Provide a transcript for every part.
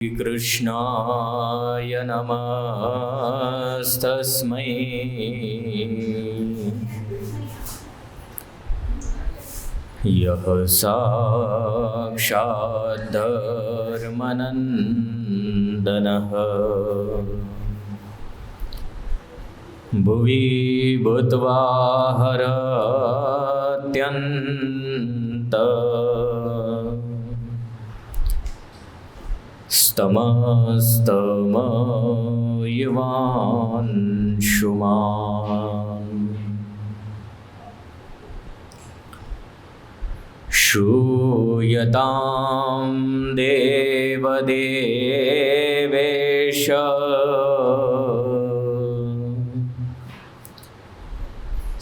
कृष्णाय नमस्तस्मै यः साक्षात् धर्मनन्दनः भुवि भूत्वा हरत्यन्त स्तमस्तमयुवांशुमान् श्रूयतां देवदेवेश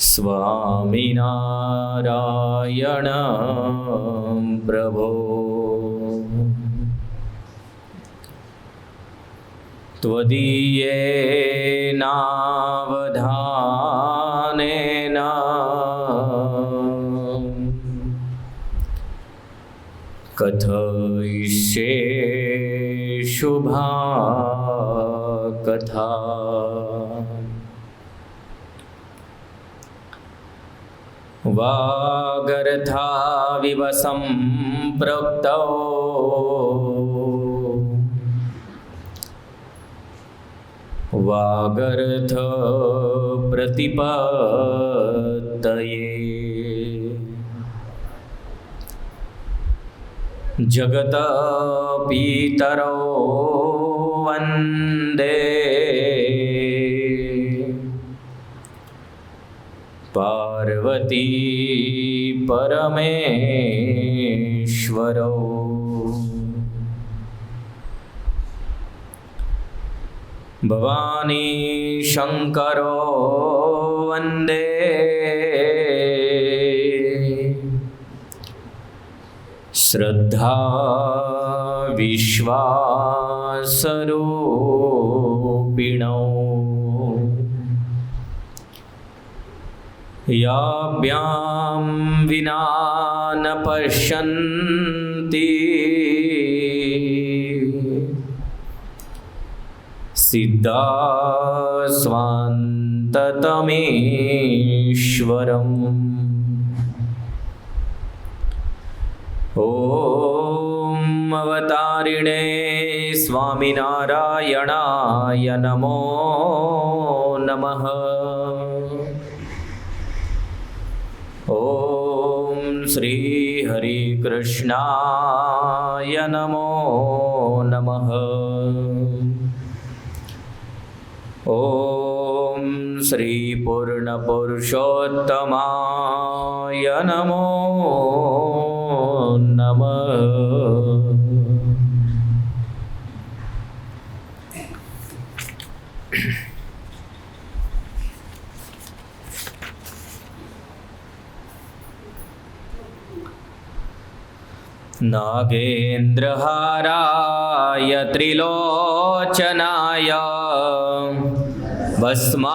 स्वामिनारायण प्रभो त्वदीयेनावधानेन कथयिष्ये शुभा कथा। वागर्थाविव सम्पृक्तौ वागर्थ प्रतिपत्तये जगत पीतरो वन्दे पार्वती परमेश्वरौ। भवानी शंकरो वन्दे श्रद्धा विश्वासरूपिणौ याभ्यां विना न पश्यन्ति सिद्धा स्वान्ततमेश्वरम्। ॐ अवतारिणे स्वामिनारायणाय नमो नमः। ॐ श्री हरिकृष्णाय नमो नमः। ॐ श्री पूर्णपुरुषोत्तमाय नमो नमः। नागेन्द्रहाराय त्रिलोचनाय भस्मांगरागाय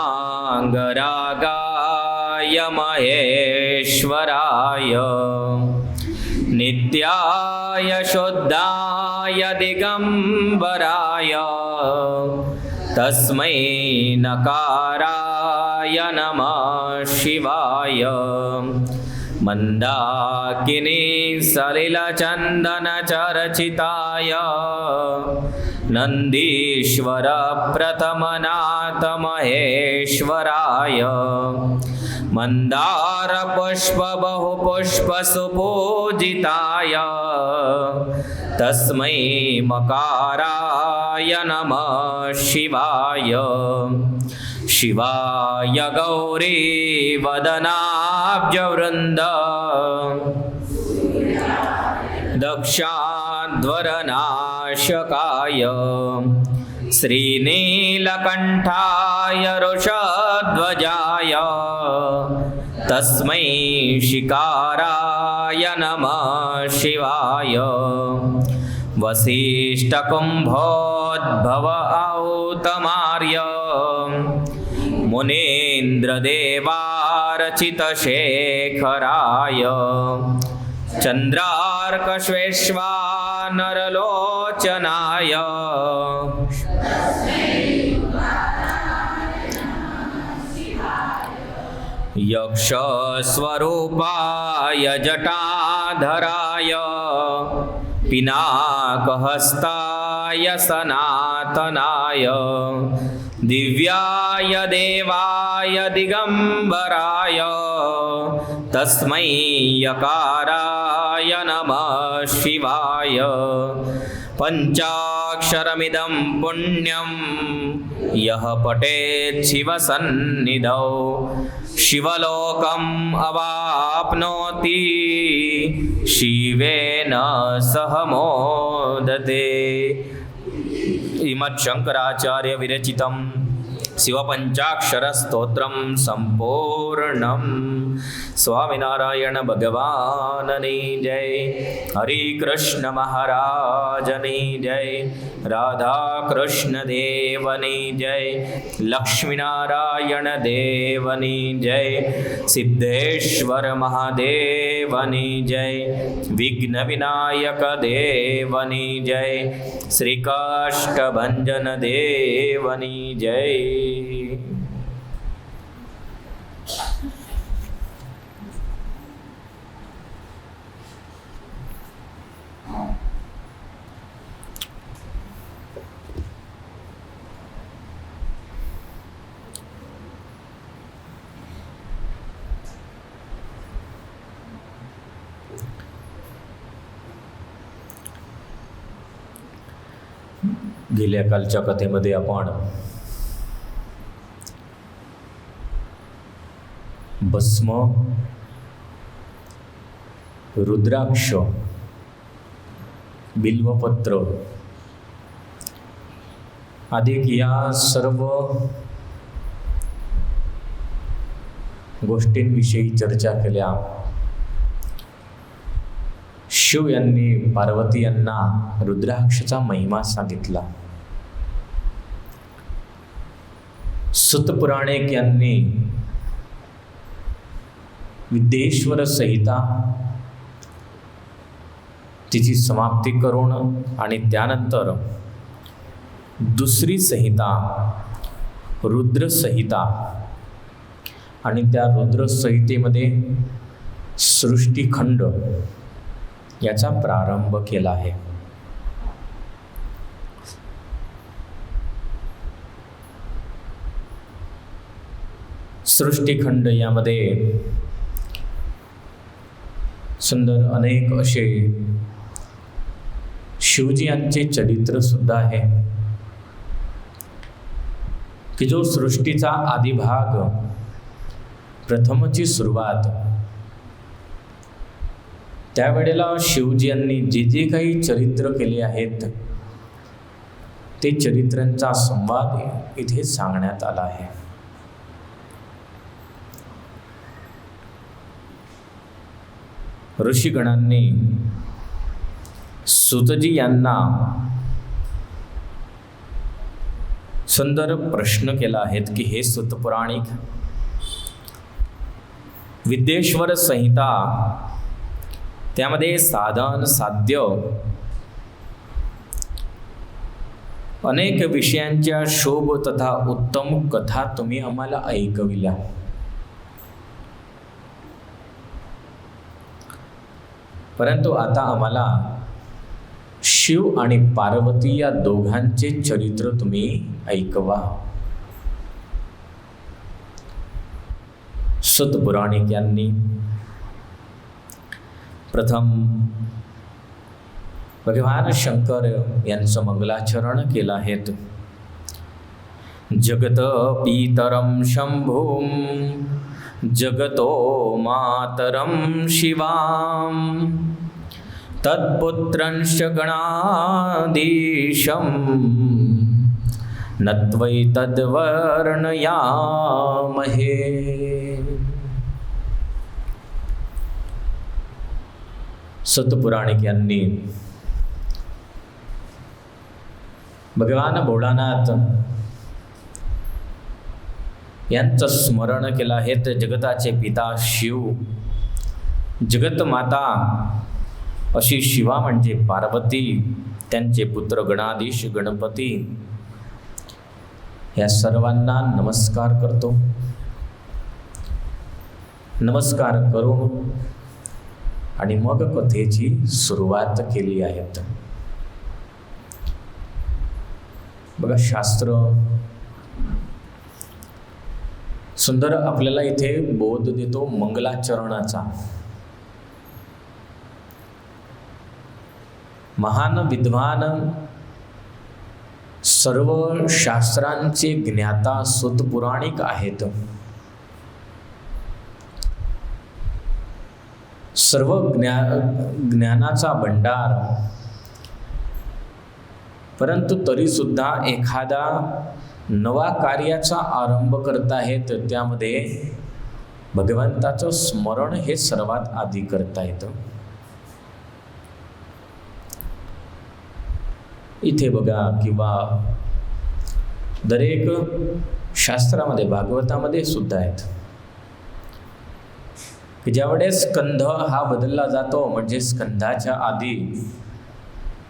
महेश्वराय नित्याय शुद्धाय दिगंबराय तस्मै नकाराय नमः शिवाय। मंदाकिनी सलिलचंदन चर्चिताय नंदीश्वर प्रथमनाथ महेश्वराय मंदार पुष्प बहुपुष्प सुपूजिताय तस्मै मकाराय नमः शिवाय। शिवाय गौरी वदनाब्जवृन्द दक्षाध्वरनाशकाय श्रीनीलकण्ठाय वृषध्वजाय तस्मै शिकाराय नमः शिवाय। वसिष्ठकुम्भोद्भव औतमार्य मुनीन्द्रदेवार्चितशेखराय चन्द्रार्कश्वेश्वानरलोचनाय शिवार्चनाय यक्षस्वरूपाय जटाधराय पिनाकहस्ताय सनातनाय दिव्याय देवाय दिगंबराय तस्मै यकाराय नमः शिवाय पंचाक्षरमिदं पुण्यं यः पठेत् शिवसन्निधौ शिवलोकम् अवाप्नोति शिवेन सह मोदते। श्रीमच्छंकराचार्य विरचितं शिवपंचाक्षरस्तोत्रं संपूर्णं। स्वामिनारायण भगवाननी जय। हरि कृष्ण महाराजनी जय। राधा कृष्ण देवनी जय। लक्ष्मीनारायण देवनी जय। सिद्धेश्वर महादेवनी जय। विघ्न विनायक देवनी जय। श्रीकाष्ठभंजन देवनी जय। गेल्या कालच्या कथेमध्ये आपण भस्म, रुद्राक्ष, बिल्वपत्र अधिक या सर्व गोष्टींविषयी चर्चा केल्या। शिव यांनी पार्वती यांना रुद्राक्षचा महिमा सांगितला। सुत पुराणिक यांनी विद्येश्वर संहिता तिची समाप्ती करून आणि त्यानंतर दुसरी संहिता रुद्र संहिता आणि त्या रुद्र संहितेमध्ये सृष्टिखंड याचा प्रारंभ केला आहे। सृष्टिखंड यामध्ये सुंदर अनेक असे शिवजी यांचे चरित्र सुद्धा आहे की जो सृष्टीचा आदिभाग, प्रथमची सुरुवात, त्यावेळेला शिवजी यांनी जे जे काही चरित्र केले आहेत ते चरित्रांचा संवाद इथे सांगण्यात आला आहे। ऋषीगणांनी सुतजी यांना सुंदर प्रश्न केला आहेत की हे सुत पुराणिक, विद्येश्वर संहिता त्यामध्ये साधन साध्य अनेक विषयांच्या शोभ तथा उत्तम कथा तुम्ही आम्हाला ऐकविल्या, परंतु आता आम्हाला शिव आणि पार्वती या दोघांचे चरित्र तुम्ही ऐकवा। सुत पुराणिक यांनी प्रथम भगवान शंकर यांचं मंगलाचरण केलं आहे। जगत पीतरम शंभुम जगतो मातरम शिवाम तत्पुत्रंश गणाधीशं नत्वै तद्वर्णयामहे। सतपुराणिक यांनी भगवान भोळानाथ यांचं स्मरण केलं आहे। जगताचे पिता शिव, जगत माता अशी शिवा म्हणजे पार्वती, त्यांचे पुत्र गणाधीश गणपती या सर्वांना नमस्कार करतो. नमस्कार करून आणि मग कथेची सुरुवात केली आहे. बघा, शास्त्र सुंदर आपल्याला इथे बोध देतो मंगलाचरणाचा. महान विद्वान सर्व शास्त्रांचे ज्ञाता सुत पुराणिक आहेत. सर्व ज्ञानाचा भंडार, परंतु तरी सुद्धा एखादा नवा कार्याचा आरंभ करतायत, त्यामध्ये भगवंताचं स्मरण हे सर्वात आधी करता येतं. इथे बघा, किंवा दरेक शास्त्रामध्ये, भागवतामध्ये सुद्धा आहेत की ज्यावेळेस स्कंध हा बदलला जातो, म्हणजे स्कंधाच्या आधी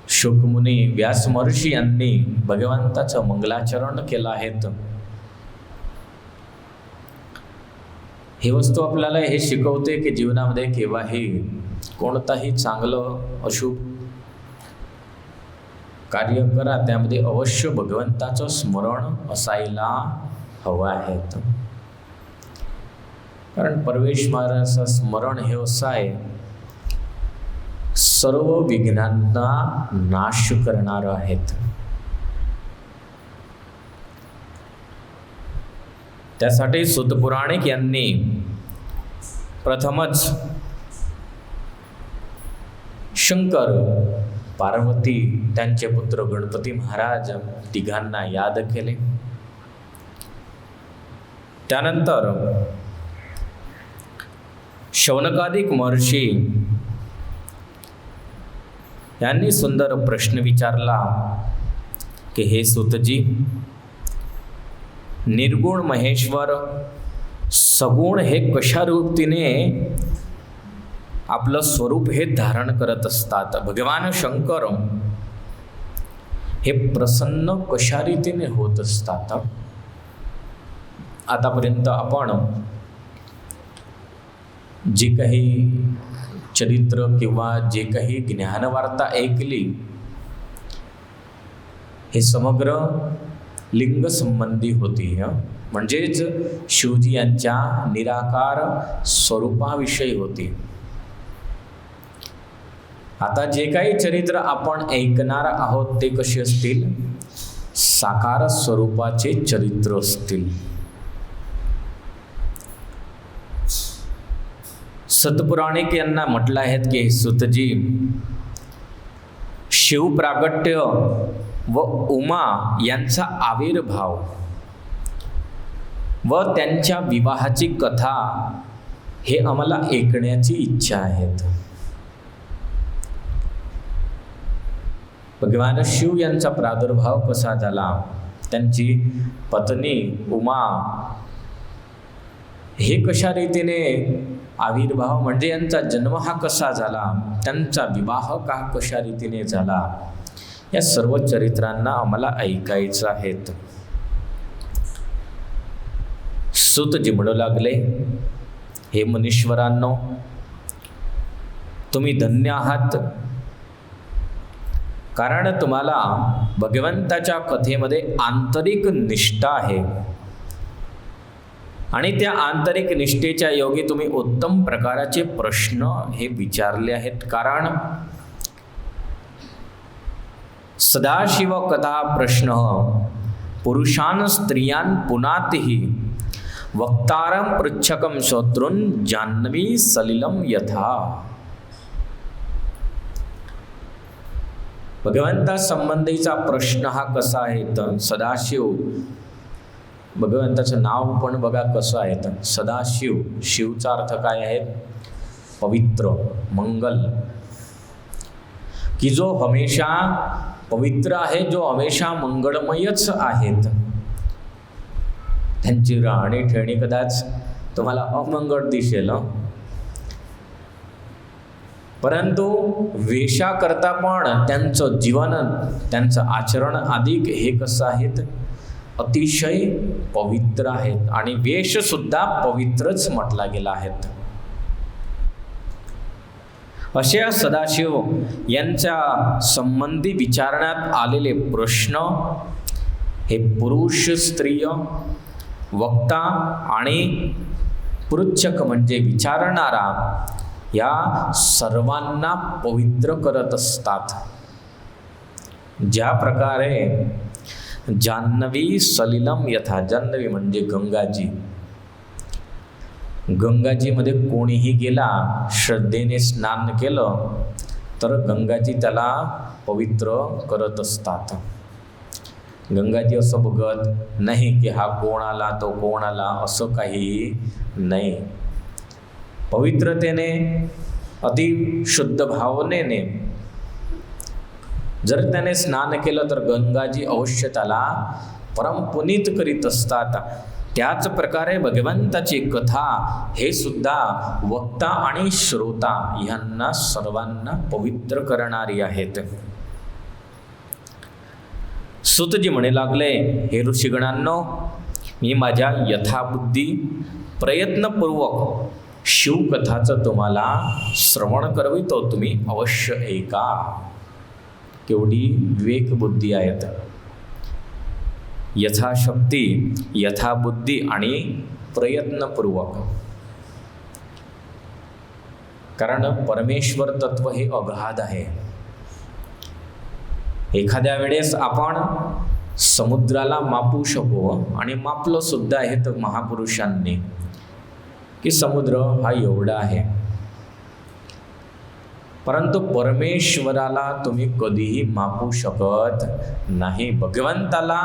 शुकमुनी व्यास महर्षी यांनी भगवंताचं मंगलाचरण केलं आहे. ही वस्तू आपल्याला हे शिकवते की जीवनामध्ये केव्हाही कोणताही चांगलं अशुभ कार्य करा, त्यामध्ये अवश्य भगवंताचं स्मरण असायला हवं आहे. कारण परमेश्वराचं स्मरण हे असं आहे, सर्व विघ्नांना नाश करणार आहेत. त्यासाठी सुत पुराणिक यांनी प्रथमच शंकर, पार्वती, त्यांचे पुत्र गणपती महाराज तिघांना याद केले. त्यानंतर शौनकादिक महर्षी यांनी सुंदर प्रश्न विचारला की हे सुतजी, निर्गुण महेश्वर सगुण हे कशा रूपतीने आपलं स्वरूप हे धारण करत असतात? भगवान शंकर हे प्रसन्न कशा रीतीने होत असतात? आतापर्यंत आपण जे काही चरित्र किंवा जे काही ज्ञानवार्ता ऐकली, हे समग्र लिंग संबंधी होती. म्हणजेच शिवजी यांच्या निराकार स्वरूपाविषयी होती. आता जे काही चरित्र आपण ऐकणार आहोत ते कसे असतील? साकार स्वरूपाचे चरित्र असतील. सतपुराणिक यांना म्हटलं आहे की सुतजी, शिव प्रागट्य व उमा यांचा आविर्भाव व त्यांच्या विवाहाची कथा हे आम्हाला ऐकण्याची इच्छा आहे. भगवान शिव यांचा प्रादुर्भाव कसा झाला, त्यांची पत्नी उमा हे कशा रीतीने आविर्भाव, म्हणजे यांचा जन्म हा कसा झाला, त्यांचा विवाह का कशा रीतीने झाला, या सर्व चरित्रांना आम्हाला ऐकायचं आहे. सुतजी म्हणू लागले, हे मुनीश्वरांनो, तुम्ही धन्य आहात, कारण तुम्हाला भगवंताच्या कथेमध्ये आंतरिक निष्ठा आहे आणि त्या आंतरिक निष्ठेच्या योगी तुम्ही उत्तम प्रकारचे प्रश्न हे विचारले आहेत. कारण सदाशिव कथा प्रश्न पुरुषान स्त्रियान पुनातिहि वक्तारं पृच्छकं श्रोतॄन् जाह्नवी सलिलं यथा. भगवंता संबंधीचा प्रश्न हा कसा आहे तर सदाशिव, भगवंताचं नाव पण बघा कसं आहे तर सदाशिव. शिवचा अर्थ काय आहे? पवित्र, मंगल, की जो हमेशा पवित्र आहे, जो हमेशा मंगळमयच आहेत. त्यांची राहणी ठेवणी कदाच तुम्हाला अमंगळ दिसेल. परंतु वेशाकरता पण त्यांचं जीवन, त्यांचं आचरण अधिक हे कसं आहेत, अतिशय पवित्र आहेत. आणि वेशसुद्धा पवित्रच म्हटला गेला आहेत. अशा सदाशिव यांच्या संबंधी विचारण्यात आलेले प्रश्न हे पुरुष, स्त्रिय, वक्ता आणि पृच्छक म्हणजे विचारणारा या सर्वांना पवित्र करत असतात. ज्या प्रकारे जान्हवी सलिलम यथा, जान्हवी म्हणजे गंगाजी, गंगाजीमध्ये कोणीही गेला, श्रद्धेने स्नान केलं तर गंगाजी त्याला पवित्र करत असतात. गंगाजी असं बघत नाही की हा कोण आला तो कोण आला, असं काही नाही. पवित्रतेने, अति शुद्ध भावनेने जर त्याने स्नान केलं तर गंगाजी अवश्य त्याला परमपुनीत करीत असतात. त्याच प्रकारे भगवंताची कथा हे सुद्धा वक्ता आणि श्रोता यांना सर्वांना पवित्र करणारी आहेत. सूतजी म्हणे लागले, हे ऋषीगणांनो, मी माझ्या यथाबुद्धी प्रयत्नपूर्वक शिवकथाचं तुम्हाला श्रवण करवितो, तुम्ही अवश्य ऐका. केवढी विवेकबुद्धी आहेत. यथाशक्ती, यथाबुद्धी आणि प्रयत्नपूर्वक. कारण परमेश्वर तत्व हे अगाध आहे. एखाद्या वेळेस आपण समुद्राला मापू शकू आणि मापलं सुद्धा आहे तर महापुरुषांनी की समुद्र हा एवढा आहे. परंतु परमेश्वराला तुम्ही कधीही मापू शकत नाही. भगवंताला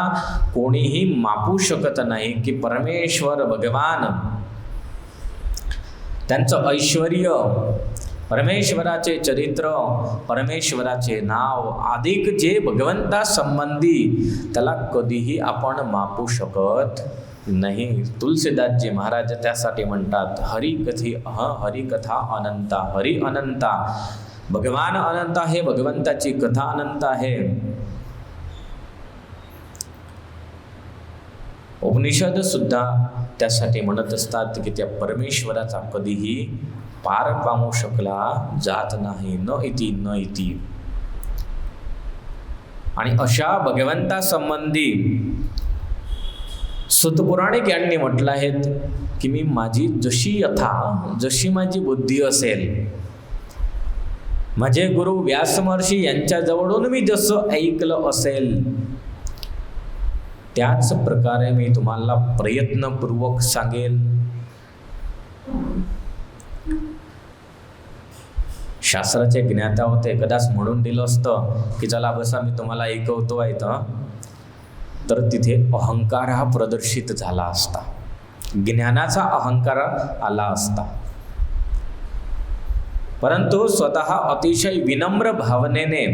कोणीही मापू शकत नाही की परमेश्वर भगवान, त्यांचं ऐश्वर्य, परमेश्वराचे चरित्र, परमेश्वराचे नाव अधिक जे भगवंता संबंधी त्याला कधीही आपण मापू शकत नाही. तुलसीदासजी महाराज त्यासाठी म्हणतात, हरिकथा अनंता, हरी अनंता, भगवान अनंत आहे, भगवंताची कथा अनंत आहे. उपनिषद सुद्धा त्यासाठी म्हणत असतात की त्या परमेश्वराचा कधीही पार पामू शकला जात नाही. न इति. आणि अशा भगवंता संबंधी सुतपुराणिक यांनी म्हटलं आहे की मी माझी जशी माझी बुद्धी असेल, माझे गुरु व्यास महर्षी यांच्या जवळून मी जसं ऐकलं असेल त्याच प्रकारे मी तुम्हाला प्रयत्नपूर्वक सांगेल. शास्त्राचे ज्ञाता होते, कदाच म्हणून दिलं असतं की चला बसा मी तुम्हाला ऐकवतो आहे, तर तिथे अहंकार हा प्रदर्शित झाला असता, ज्ञानाचा अहंकार आला असता. परंतु स्वतः अतिशय विनम्र भावनेने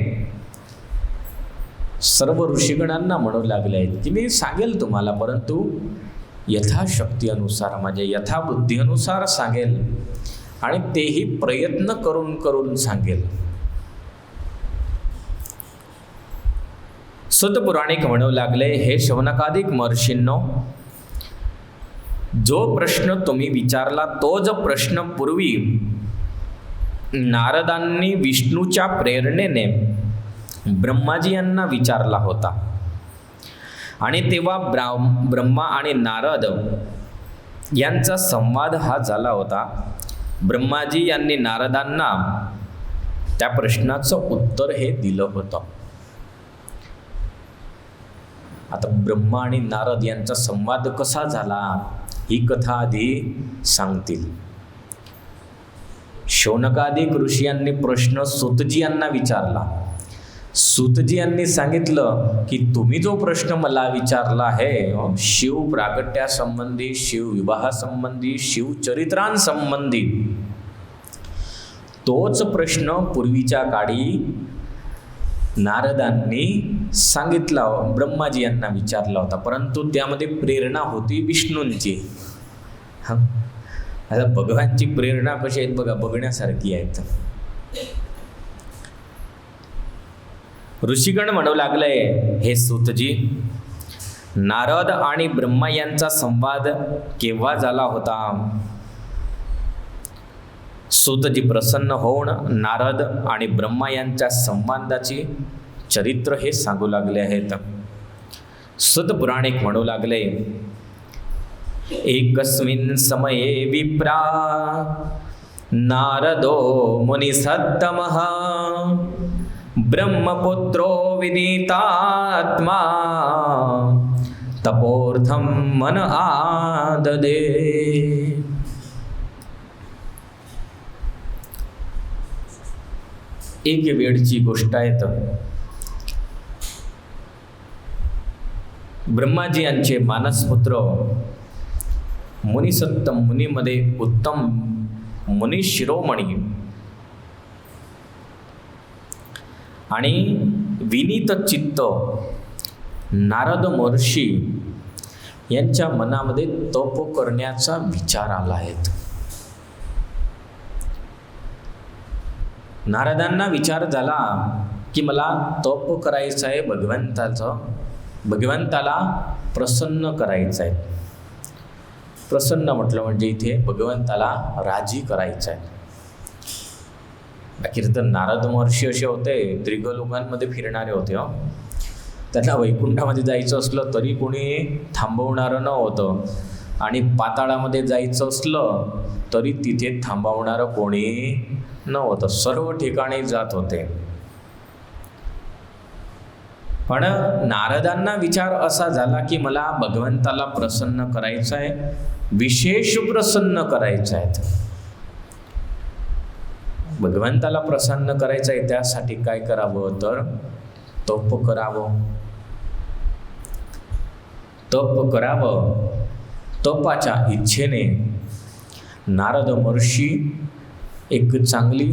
सर्व ऋषीगणांना म्हणू लागले आहेत की मी सांगेल तुम्हाला, परंतु यथाशक्ती अनुसार, माझ्या यथाबुद्धी अनुसार सांगेल आणि तेही प्रयत्न करून करून सांगेल. सुतपुराणिक म्हणू लागले, हे शौनकादिक महर्षींनो, जो प्रश्न तुम्ही विचारला तोच प्रश्न पूर्वी नारदांनी विष्णूच्या प्रेरणेने ब्रह्माजी यांना विचारला होता. आणि तेव्हा ब्रह्मा आणि नारद यांचा संवाद हा झाला होता. ब्रह्माजी यांनी नारदांना त्या प्रश्नाचं उत्तर हे दिलं होतं. आता ब्रह्मा आणि नारद यांचा संवाद कसा झाला ही कथा आधी सांगतील. शौनकादिक ऋषी यांनी प्रश्न सूतजी यांना विचारला. सूतजी यांनी सांगितलं की तुम्ही जो प्रश्न मला विचारला आहे शिव प्रागट्यासंबंधी, शिव विवाहासंबंधी, शिवचरित्रांसंबंधी, तोच प्रश्न पूर्वीच्या काळी नारदांनी सांगितला, ब्रह्माजी यांना विचारला होता, परंतु त्यामध्ये प्रेरणा होती विष्णूंची. आता भगवानची प्रेरणा कशी आहेत बघा, बघण्यासारखी आहेत. ऋषीगण म्हणू लागले, हे सूतजी, नारद आणि ब्रह्मा यांचा संवाद केव्हा झाला होता? सूतजी प्रसन्न होऊन नारद आणि ब्रह्मा यांच्या संवादाची चरित्र हे सांगू लागले आहेत. सूत पुराणिक म्हणू लागले, एकस्मिन् समये विप्रा नारदो मुनिसत्तमः ब्रह्मपुत्रो विनीतात्मा तपोर्थम मन आददे. एक वेळची गोष्ट आहे. तर ब्रह्माजी यांचे मानसपुत्र मुनिसत्तम मुनीमध्ये उत्तम मुनी शिरोमणी आणि विनीत चित्त नारद महर्षी यांच्या मनामध्ये तप करण्याचा विचार आला आहे. नारदांना विचार झाला की मला तप करायचं आहे, भगवंताला प्रसन्न करायचं आहे. प्रसन्न म्हटलं म्हणजे इथे भगवंताला राजी करायचं आहे. अखेर तर नारद महर्षी असे होते, त्रिगलोकांमध्ये फिरणारे होते. त्यांना वैकुंठामध्ये जायचं असलं तरी कोणी थांबवणारं नव्हतं, आणि पाताळामध्ये जायचं असलं तरी तिथे थांबवणारं कोणी नव्हतं. सर्व ठिकाणी जात होते. पण नारदांना विचार असा झाला की मला भगवंताला प्रसन्न करायचं आहे, विशेष प्रसन्न करायचं आहे. भगवंताला प्रसन्न करायचं आहे, त्यासाठी काय करावं तर तप करावं. तप करावं. तपाच्या इच्छेने नारद महर्षी एक चांगली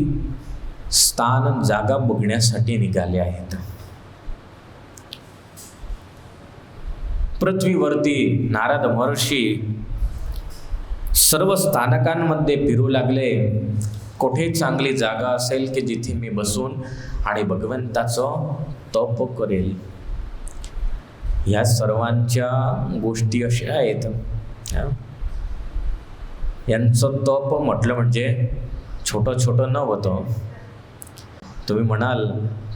स्थान जागा बघण्यासाठी निघाले आहेत. पृथ्वीवरती नारद महर्षी सर्व स्थानकांमध्ये फिरू लागले. कुठे चांगली जागा असेल की जिथे मी बसून आणि भगवंताचं तप करेल. ह्या सर्वांच्या गोष्टी अशा आहेत. यांचं तप म्हटलं म्हणजे छोटं छोटं नव्हतं. तुम्ही म्हणाल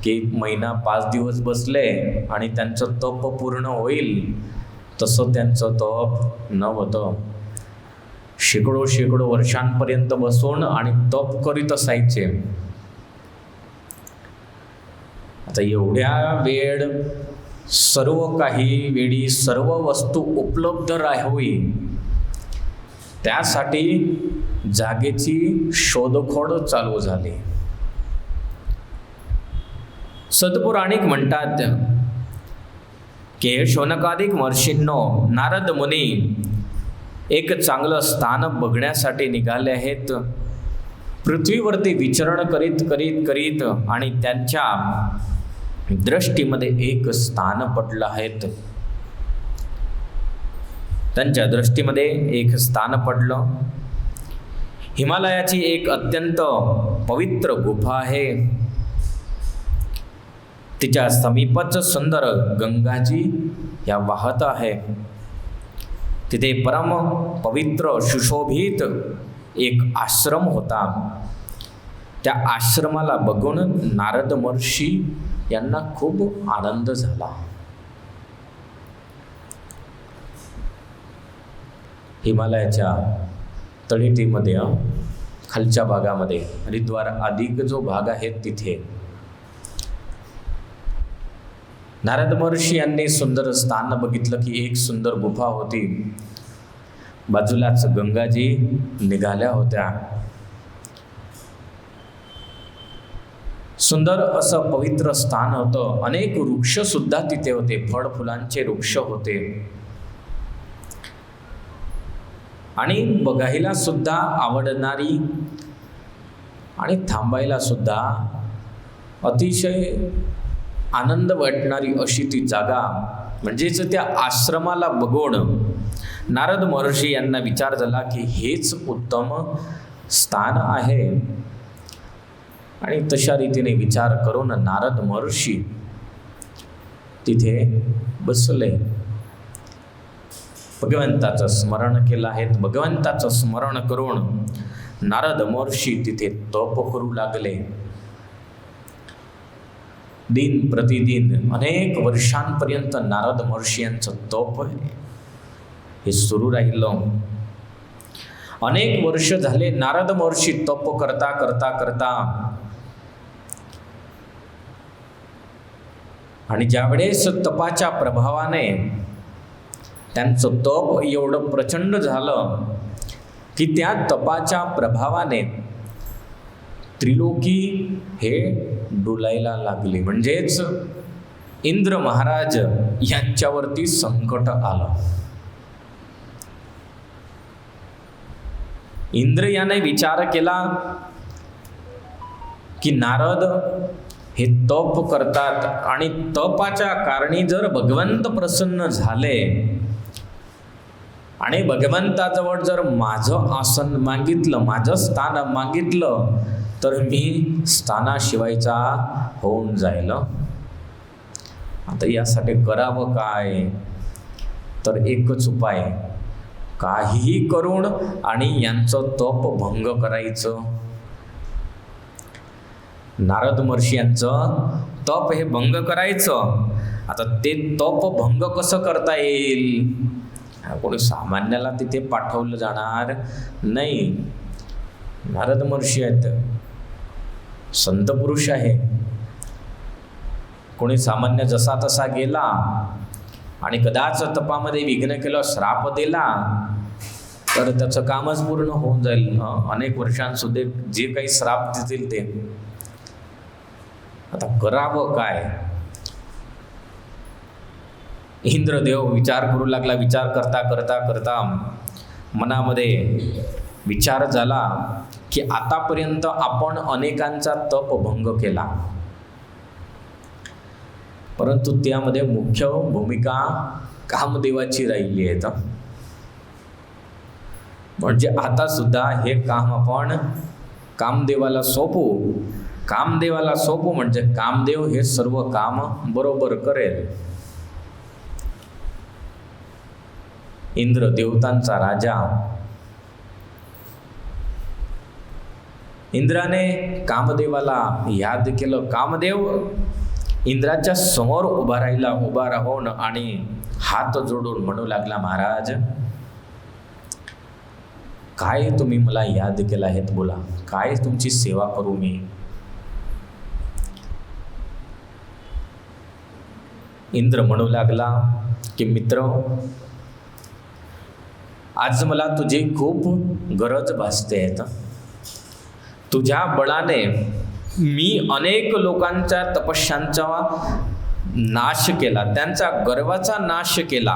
की महिना 5 दिवस बसले आणि त्यांचं तप पूर्ण होईल, तसं त्यांचं तप नव्हतं. शेकडो वर्षांपर्यंत बसून आणि तप करीत असायचे. आता एवढ्या वेळ सर्व काही वेळी सर्व वस्तू उपलब्ध राहावी, त्यासाठी जागेची शोधखोळ चालू झाली. सदपुराणिक म्हणतात की हे शौनकादिक महर्षींनो, नारद मुनी एक चांगलं स्थान बघण्यासाठी निघाले आहेत. पृथ्वीवरती विचरण करीत आणि त्यांच्या दृष्टीमध्ये एक स्थान पडलं आहे. त्यांच्या दृष्टीमध्ये एक स्थान पडलं. हिमालयाची एक अत्यंत पवित्र गुफा आहे. तिच्या समीपच सुंदर गंगाजी या वाहत आहे. तिथे परम पवित्र सुशोभित एक आश्रम होता. त्या आश्रमाला बघून नारद महर्षी यांना खूप आनंद झाला. हिमालयाच्या तळेटीमध्ये खालच्या भागामध्ये हरिद्वार आदी जो भाग आहे तिथे नारद महर्षी यांनी सुंदर स्थान बघितलं की एक सुंदर गुफा होती. बाजूलाच गंगाजी निघाल्या होत्या. सुंदर असं पवित्र स्थान होतं. अनेक वृक्ष सुद्धा तिथे होते, फळ फुलांचे वृक्ष होते. आणि बघायला सुद्धा आवडणारी आणि थांबायला सुद्धा अतिशय आनंद वाटणारी अशी ती जागा. म्हणजेच त्या आश्रमाला बघून नारद महर्षी यांना विचार झाला की हेच उत्तम स्थान आहे. आणि तशा रीतीने विचार करून नारद महर्षी तिथे बसले, भगवंताचं स्मरण केलं आहे. भगवंताचं स्मरण करून नारद महर्षी तिथे तप करू लागले. दिन प्रतिदिन अनेक वर्षांपर्यंत नारद महर्षी यांचं तप हे सुरू राहिलं. अनेक वर्ष झाले नारद महर्षी तप करता करता करता, आणि ज्यावेळेस तपाच्या प्रभावाने त्यांचं तप एवढं प्रचंड झालं की त्या तपाच्या प्रभावाने त्रिलोकी हे डोलायला लागले. म्हणजेच इंद्र महाराज यांच्यावरती संकट आलं. इंद्र याने विचार केला की नारद हे तप करतात आणि तपाच्या कारणी जर भगवंत प्रसन्न झाले आणि भगवंताजवळ जर माझं आसन मागितलं, माझं स्थान मागितलं, तर मी स्थानाशिवायचा होऊन जाईल. आता यासाठी करावं काय? तर एकच उपाय, काहीही करून आणि यांचं तप भंग करायचं. नारद महर्षी यांचं तप हे भंग करायचं. आता ते तप भंग कसं करता येईल? कोणी सामान्याला तिथे पाठवलं जाणार नाही. नारद महर्षी आहेत, संत पुरुष आहे. कोणी सामान्य जसा तसा गेला आणि कदाच तपामध्ये विघ्न केलं, श्राप दिला, तर त्याचं कामच पूर्ण होऊन जाईल. अनेक वर्षांसुद्धा जे काही श्राप देतील ते. आता करावं काय? इंद्रदेव विचार करू लागला. विचार करता करता करता मनामध्ये विचार झाला की आतापर्यंत आपण अनेकांचा तप भंग केला, परंतु त्यामध्ये मुख्य भूमिका कामदेवाची राहिली आहे. म्हणजे आता सुद्धा हे काम आपण कामदेवाला सोपू. कामदेवाला सोपू म्हणजे कामदेव हे सर्व काम बरोबर करेल. इंद्र देवतांचा राजा, इंद्राने कामदेवाला याद केलं. कामदेव इंद्राच्या समोर उभा राहून आणि हात जोडून म्हणू लागला, महाराज काय तुम्ही मला याद केला आहेत? बोला, काय तुमची सेवा करू मी? इंद्र म्हणू लागला की मित्र, आज मला तुझी खूप गरज भासते. तुझ्या बळाने मी अनेक लोकांच्या तपस्यांचा नाश केला, त्यांचा गर्वाचा नाश केला,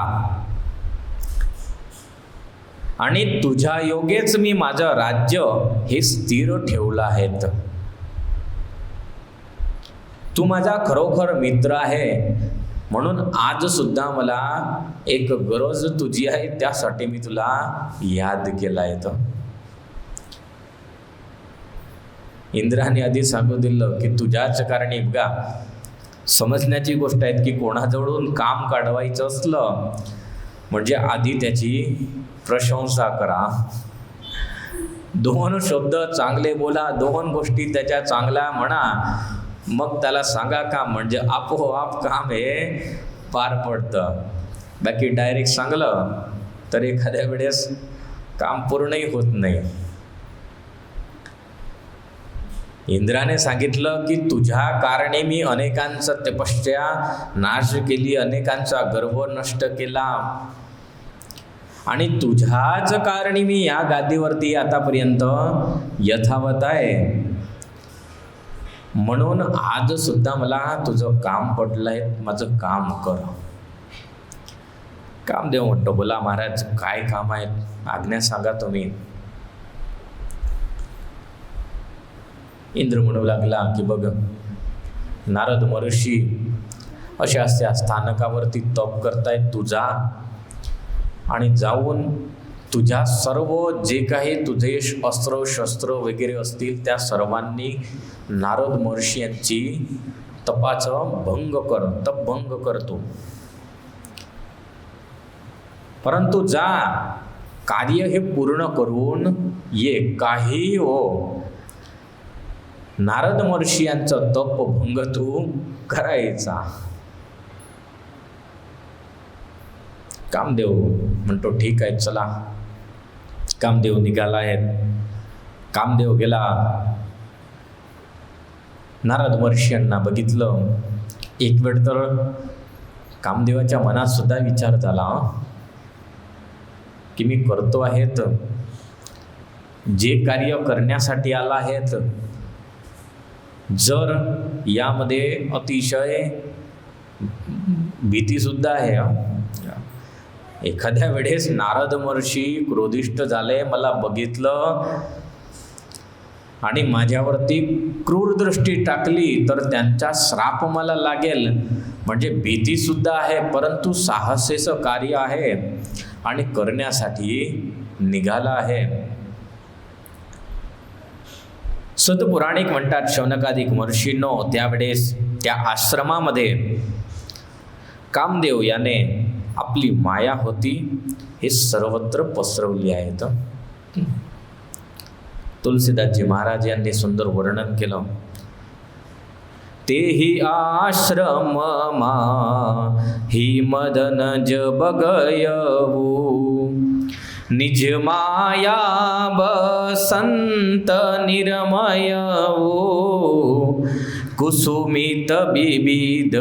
आणि तुझ्या योगेच मी माझं राज्य हे स्थिर ठेवलं आहे. तू माझा खरोखर मित्र आहे, म्हणून आज सुद्धा मला एक गरज तुझी आहे, त्यासाठी मी तुला याद केलाय. इंद्राने आधी सांगू दिलं की तुझ्याच कारणी, बघा समजण्याची गोष्ट आहे की कोणाजवळून काम काढवायचं असलं म्हणजे आधी त्याची प्रशंसा करा. 2 शब्द चांगले बोला, 2 गोष्टी त्याच्या चांगल्या म्हणा, मग त्याला सांगा काम, म्हणजे आपोआप काम हे पार पडतं. बाकी डायरेक्ट सांगलं तर एखाद्या वेळेस काम पूर्णही होत नाही. इंद्राने सांगितलं की तुझ्या कारणे मी अनेकांचा तपस्या नाश केली, अनेकांचा गर्व नष्ट केला, आणि तुझ्याच कारणी मी या गादीवरती आतापर्यंत यथावत आहे. म्हणून आज सुद्धा मला तुझं काम पडलंय, माझं काम कर. कामदेव म्हणतो, बोला महाराज काय काम आहे, आज्ञा सांगा तुम्ही. इंद्र म्हणू लागला की बघ नारद महर्षी अशा स्थानकावरती तप करतायत, तू जा आणि जाऊन तुझ्या सर्व जे काही तुझे अस्त्र शस्त्र वगैरे असतील त्या सर्वांनी नारद महर्षी यांची तपाचं तप भंग करतो. परंतु जा कार्य हे पूर्ण करून ये. काही हो, नारद महर्षी यांचं तप भंग तू करायचा. कामदेव म्हणतो ठीक आहे चला. कामदेव निघाला आहेत. कामदेव गेला. नारद महर्षी यांना बघितलं. एक वेळ तर कामदेवाच्या मनात सुद्धा विचार झाला की मी करतो आहेत जे कार्य करण्यासाठी आला आहेत, जर यामध्ये अतिशय भीती सुद्धा आहे. एखाद्या वेळेस नारद महर्षी क्रोधिष्ठ झाले, मला बघितलं आणि माझ्यावरती क्रूर दृष्टी टाकली तर त्यांचा श्राप मला लागेल. म्हणजे भीती सुद्धा आहे, परंतु साहसेचं कार्य आहे आणि करण्यासाठी निघाला आहे. सदपुराणिक म्हणतात, शौनकादिक महर्षींनो, त्यावेळेस त्या आश्रमामध्ये कामदेव याने आपली माया होती हे सर्वत्र पसरवली आहेत. तुलसीदासजी महाराज यांनी सुंदर वर्णन केलं. तेही आश्रम मा ही मदन जब गयवू, निज माया बसंत निर्मयवू, कुसुमित विविध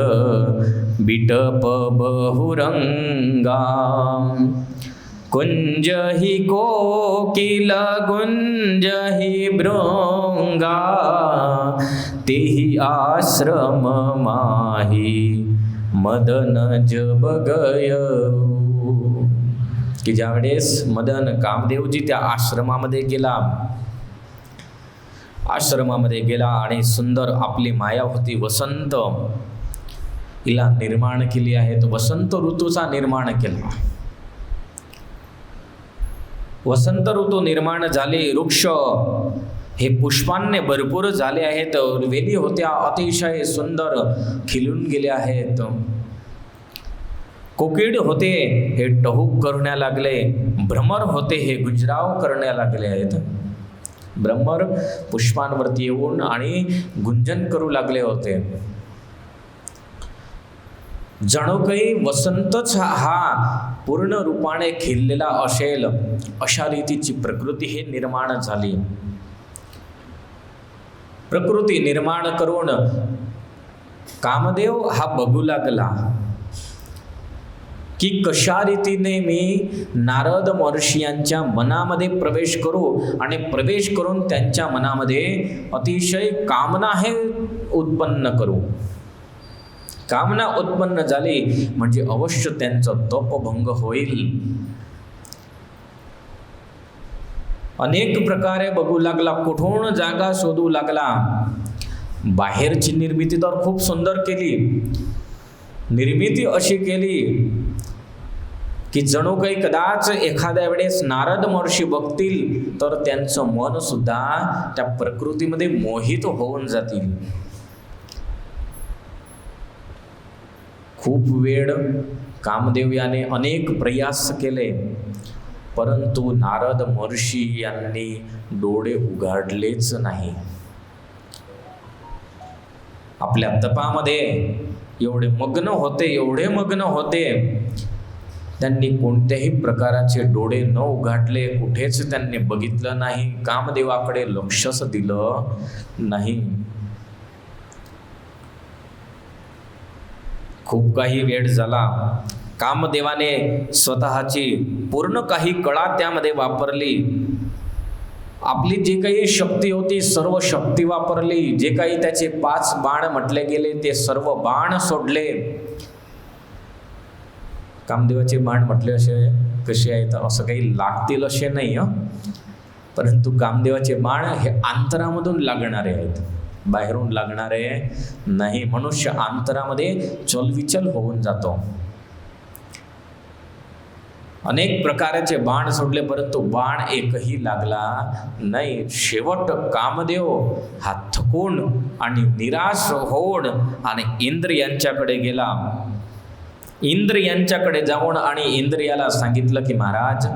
बिटप बहुरंगा, कुंज ही कोकिल गुंज ही भृंगा, तेही आश्रम माही मदन जब गयवू. की ज्यावेळेस मदन कामदेवजी त्या आश्रमामध्ये गेला आणि सुंदर आपली माया होती वसंत हिला निर्माण केली आहे. तो वसंत ऋतूचा निर्माण केला. वसंत ऋतू निर्माण झाले. वृक्ष हे पुष्पांनी भरपूर झाले आहेत. वेली होत्या अतिशय सुंदर खिलून गेले आहेत. कोकिळ होते हे टहूक करण्या लागले. भ्रमर होते हे गुंजराव करण्या लागले आहेत. भ्रमर पुष्पांवरती येऊन आणि गुंजन करू लागले होते. जणू काही वसंतच हा पूर्ण रूपाने खिललेला असेल अशा रीतीची प्रकृती हे निर्माण झाली. प्रकृती निर्माण करून कामदेव हा बघू लागला की कशा रीतीने मी नारद महर्षी यांच्या मनामध्ये प्रवेश करू आणि प्रवेश करून त्यांच्या मनामध्ये अतिशय कामना हे उत्पन्न करू. कामना उत्पन्न झाली म्हणजे अवश्य त्यांचं तपभंग होईल. अनेक प्रकारे बघू लागला. कुठून जागा शोधू लागला. बाहेरची निर्मिती तर खूप सुंदर केली. निर्मिती अशी केली की जणू काही कदाच एखाद्या वेळेस नारद महर्षी बघतील तर त्यांचं मन सुद्धा त्या प्रकृतीमध्ये मोहित होऊन जातील. खूप वेळ कामदेव याने अनेक प्रयास केले, परंतु नारद महर्षी यांनी डोळे उघडलेच नाही. आपल्या तपामध्ये एवढे मग्न होते, त्यांनी कोणत्याही प्रकाराचे डोळे न उघडले. कुठेच त्यांनी बघितलं नाही. कामदेवाकडे लक्षच दिलं नाही. खूप काही वेळ झाला. कामदेवाने स्वतःची पूर्ण काही कळा त्यामध्ये वापरली. आपली जी काही शक्ती होती सर्व शक्ती वापरली. जे काही त्याचे 5 बाण म्हटले गेले ते सर्व बाण सोडले. कामदेवाचे बाण म्हटले कसे आहेत असं काही लागतील असे नाही, परंतु कामदेवाचे बाण हे अंतरामधून लागणारे आहेत, बाहेरून लागणारे नाही. मनुष्य अंतरामध्ये चलविचल होऊन जातो. अनेक प्रकारचे बाण सोडले, परंतु बाण एकही लागला नाही. शेवट कामदेव हा थकून आणि निराश होऊन आणि इंद्र यांच्याकडे गेला. इंद्र यांच्याकडे जाऊन आणि इंद्र याला सांगितलं की महाराज,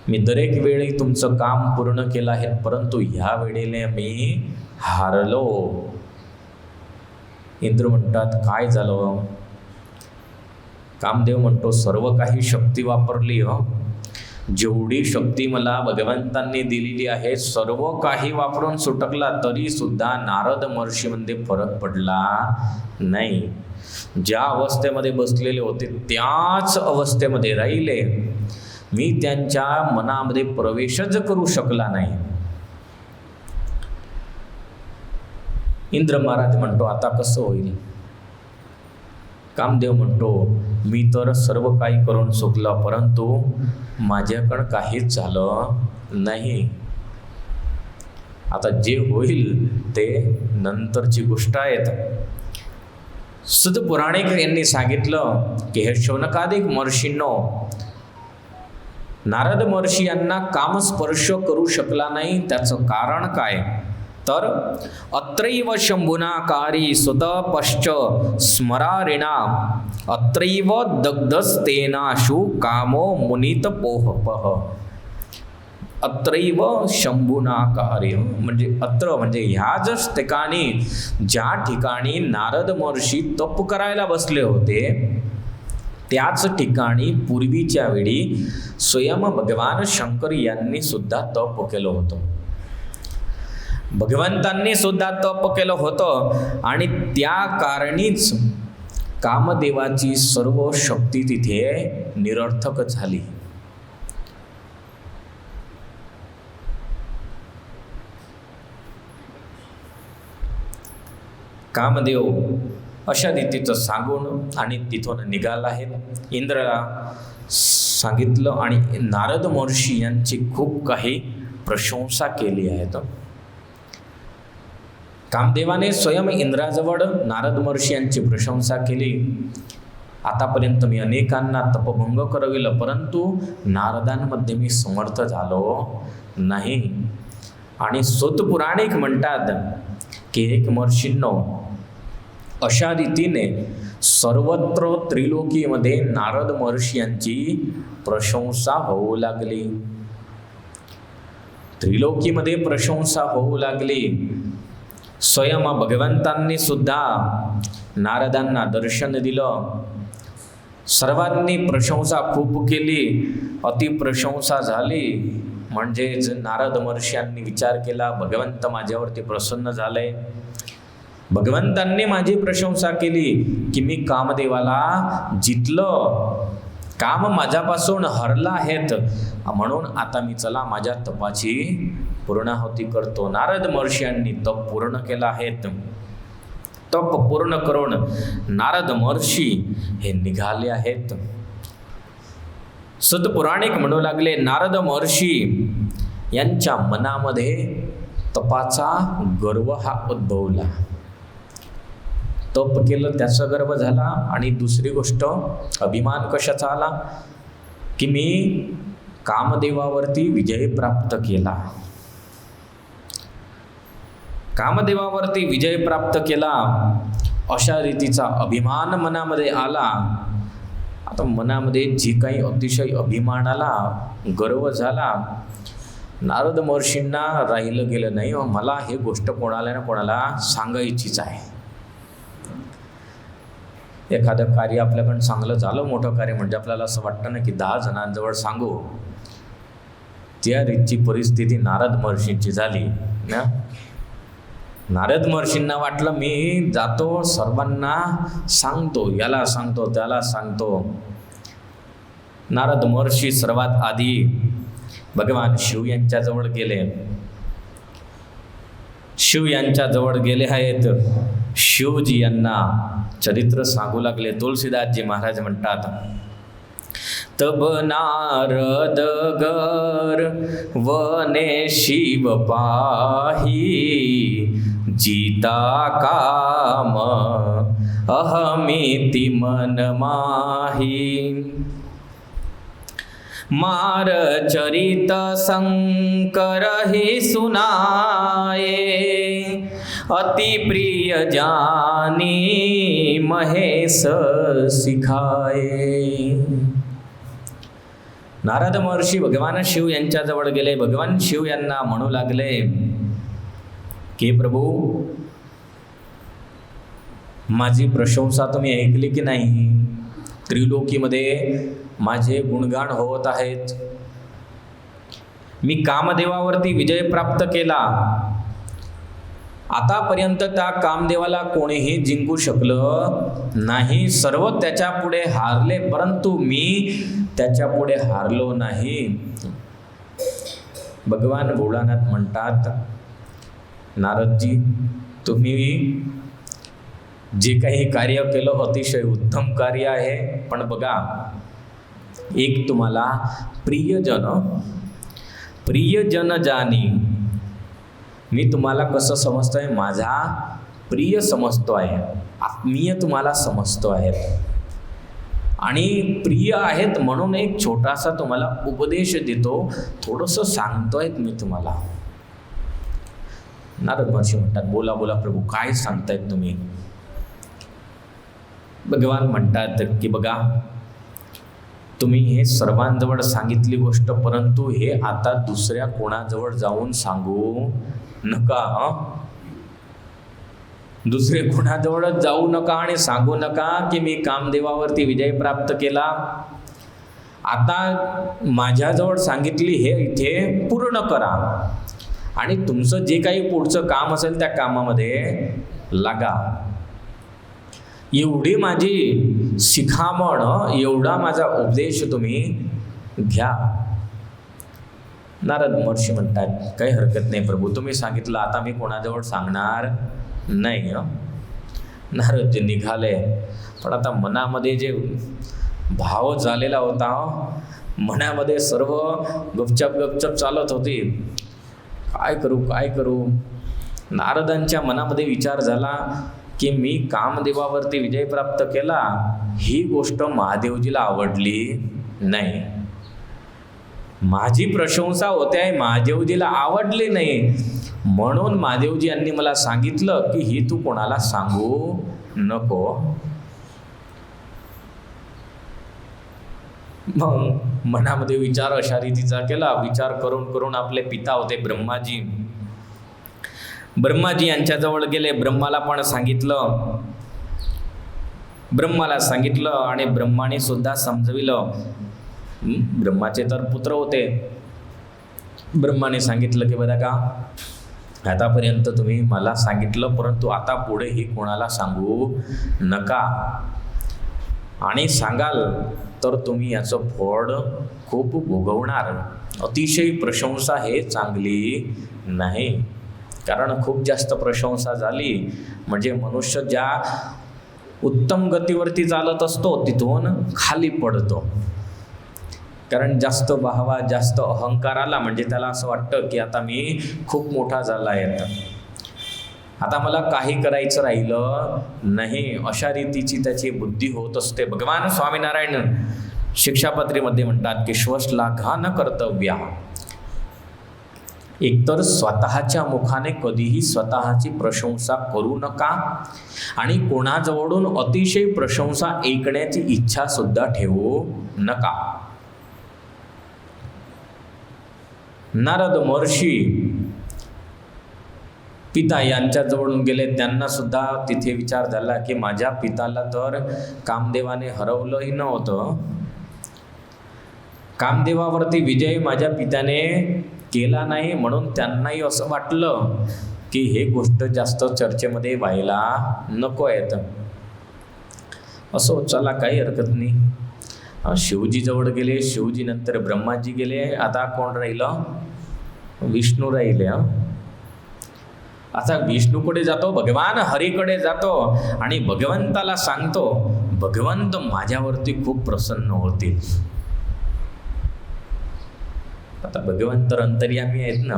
मी दरेक वेळी तुमचं काम पूर्ण केलं आहे, परंतु ह्या वेळेला मी हारलो. इंद्र म्हणतात काय झालं? कामदेव म्हणतो सर्व काही शक्ती वापरली हो, जेवढी शक्ती मला भगवंतांनी दिलेली आहे सर्व काही वापरून सुटकला, तरी सुद्धा नारद महर्षीमध्ये फरक पडला नाही. ज्या अवस्थेमध्ये बसलेले होते त्याच अवस्थेमध्ये राहिले. मी त्यांच्या मनामध्ये प्रवेशच करू शकला नाही. इंद्र महाराज म्हणतो आता कसं होईल? कामदेव म्हणतो मी तर सर्व काही करून चुकलो, परंतु माझ्याकडं काहीच झालं नाही. आता जे होईल ते नंतरची गोष्ट आहेत. सुत पुराणिक यांनी सांगितलं की हे शौनकादिक महर्षींनो, नारद महर्षी यांना कामस्पर्श करू शकला नाही. त्याचं कारण काय? तर अत्रैव शंभुनाकारी सुत पश्च स्मरारिणा अत्रैव दग्धस्तेनाशु कामो मुनित पोहपह. अत्रैव शंभुनाकारी म्हणजे अत्र म्हणजे ह्याच ठिकाणी, ज्या ठिकाणी नारद महर्षी तप करायला बसले होते त्याच ठिकाणी पूर्वीच्या वेळी स्वयं भगवान शंकर यांनी सुद्धा तप केलं होतं. भगवंतांनी सुद्धा तप केलं होतं आणि त्या कारणीच कामदेवाची सर्व शक्ती तिथे निरर्थक झाली. कामदेव अशा रीतीचं सांगून आणि तिथून निघाला आहे. इंद्राला सांगितलं आणि नारद महर्षी यांची खूप काही प्रशंसा केली आहे. कामदेवाने स्वयं इंद्राजवळ नारद महर्षी यांची प्रशंसा केली. आतापर्यंत मी अनेकांना तपभंग करविलं, परंतु नारदांमध्ये मी समर्थ झालो नाही. आणि सूत पुराणिक म्हणतात की एक महर्षींनो, अशा रीतीने सर्वत्र त्रिलोकीमध्ये नारद महर्षी यांची प्रशंसा होऊ लागली. त्रिलोकीमध्ये प्रशंसा होऊ लागली. स्वयं भगवंतांनी सुद्धा नारदांना दर्शन दिलं. सर्वांनी प्रशंसा खूप केली. अतिप्रशंसा झाली. म्हणजेच नारद महर्षींनी विचार केला भगवंत माझ्यावरती प्रसन्न झाले. भगवंतांनी माझी प्रशंसा केली की मी कामदेवाला जितलं, काम माझ्यापासून हरला आहेत, म्हणून आता मी चला माझ्या तपाची पूर्णाहुती करतो. नारद महर्षींनी तप पूर्ण केलं आहे. तप पूर्ण करून नारद महर्षी हे निघाले आहेत. सतपुराणिक म्हणू लागले नारद महर्षी यांच्या मनामध्ये तपाचा गर्व हा उद्भवला. तप केलं त्याचा गर्व झाला. आणि दुसरी गोष्ट अभिमान कशाचा आला की मी कामदेवावरती विजय प्राप्त केला. कामदेवावरती विजय प्राप्त केला अशा रीतीचा अभिमान मनामध्ये आला. आता मनामध्ये जी काही अतिशय अभिमान आला, गर्व झाला, नारद महर्षींना राहिलं गेलं नाही मला हे गोष्ट कोणाला ना कोणाला सांगायचीच आहे. एखादं कार्य आपल्याकडून चांगलं झालं, मोठं कार्य, म्हणजे आपल्याला असं वाटतं ना की 10 जणांजवळ सांगू. त्या रीतची परिस्थिती नारद महर्षींची झाली ना. नारद महर्षींना वाटलं मी जातो सर्वांना सांगतो, याला सांगतो त्याला सांगतो. नारद महर्षी सर्वात आधी भगवान शिव यांच्याजवळ गेले. शिव यांच्याजवळ गेले आहेत. शिवजी यांना चरित्र सांगू लागले. तुलसीदासजी महाराज म्हणतात तब नारद गर वने शिव पाही जीता काम अहमिति मन माही. मार चरित शंकर ही सुनाए, अति प्रिय जानी महेश सिखाए. नारद महर्षी भगवान शिव यांच्याजवळ गेले. भगवान शिव यांना म्हणू लागले की प्रभू, माझी प्रशंसा तुम्ही ऐकली की नाही? त्रिलोकीमध्ये माझे गुणगान होत आहेत. मी कामदेवावरती विजय प्राप्त केला. आतापर्यंत त्या कामदेवाला कोणीही जिंकू शकलं नाही. सर्व त्याच्या पुढे हारले, परंतु मी त्याच्या पुढे हारलो नाही. भगवान भोळानाथ म्हणतात, नारदजी, तुम्ही जे काही कार्य केलं अतिशय उत्तम कार्य आहे. पण बघा, एक तुम्हाला प्रियजन जानी, मी तुम्हाला कसं समजतोय? माझा प्रिय समजतो आहे, आत्मीय तुम्हाला समजतो आहे. आणि प्रिय आहेत म्हणून एक छोटासा तुम्हाला उपदेश देतो, थोडंसं सांगतोय मी तुम्हाला. नारद महर्षी म्हणतात, बोला बोला प्रभू, काय सांगतायत तुम्ही? भगवान म्हणतात की बघा, तुम्ही हे सर्वांजवळ सांगितली गोष्ट, परंतु हे आता दुसऱ्या कोणाजवळ जाऊन सांगू नका. दुसरे कोणाजवळ जाऊ नका आणि सांगू नका की मी कामदेवावरती विजय प्राप्त केला. आता माझ्याजवळ सांगितली हे इथे पूर्ण करा आणि तुमचं जे काही पुढचं काम असेल त्या कामामध्ये लागा. एवढी माझी शिखामण, एवढा माझा उपदेश तुम्ही घ्या. नारद महर्षी म्हणतात, काही हरकत नाही प्रभू, तुम्ही सांगितलं, आता मी कोणाजवळ सांगणार नाही. नारदजी निघाले. पण आता मनामध्ये जे भाव झालेला होता, मनामध्ये सर्व गपचप चालत होती. काय करू? नारदांच्या मनामध्ये विचार झाला की मी कामदेवावरती विजय प्राप्त केला, ही गोष्ट महादेवजीला आवडली नाही. माझी प्रशंसा होते आहे, महादेवजीला आवडली नाही. म्हणून महादेवजी यांनी मला सांगितलं की ही तू कोणाला सांगू नको. मग मनामध्ये विचार अशा रीतीचा केला. विचार करून आपले पिता होते ब्रह्माजी यांच्याजवळ गेले. ब्रह्माला सांगितलं आणि ब्रह्माने सुद्धा समजविलं. ब्रह्माचे तर पुत्र होते. ब्रह्माने सांगितलं की बघा, आतापर्यंत तुम्ही मला सांगितलं, परंतु आता पुढेही कोणाला सांगू नका. आणि सांगाल तर तुम्ही याचं फळ खूप भोगवणार. अतिशय प्रशंसा हे चांगली नाही. कारण खूप जास्त प्रशंसा झाली म्हणजे मनुष्य ज्या उत्तम गतीवरती चालत असतो तिथून खाली पडतो. कारण जास्त वाहवा, जास्त अहंकार आला म्हणजे त्याला असं वाटतं की आता मी खूप मोठा झाला आहे, आता मला काही करायचं राहिलं नाही, अशा रीतीची त्याची बुद्धी होत असते. भगवान स्वामीनारायण शिक्षापत्रीमध्ये म्हणतात की श्वश्लाघा न कर्तव्या. एकतर स्वतःच्या मुखाने कधीही स्वतःची प्रशंसा करू नका आणि कोणाजवळून अतिशय प्रशंसा ऐकण्याची इच्छा सुद्धा ठेवू नका. नारद महर्षी पिता यांच्याजवळून गेले. त्यांना सुद्धा तिथे विचार झाला की माझ्या पिताला तर कामदेवाने हरवलंही नव्हतं. कामदेवावरती विजय माझ्या पित्याने केला नाही, म्हणून त्यांनाही असं वाटलं की हे गोष्ट जास्त चर्चेमध्ये व्हायला नको आहेत. असो, चला, काही हरकत नाही. शिवजी जवळ गेले. शिवजी नंतर ब्रह्माजी गेले. आता कोण राहिलं? विष्णू राहिले. आता विष्णूकडे जातो, भगवान हरीकडे जातो आणि भगवंताला सांगतो, भगवंत माझ्यावरती खूप प्रसन्न होतील. आता भगवंत अंतर्यामी आहेत ना.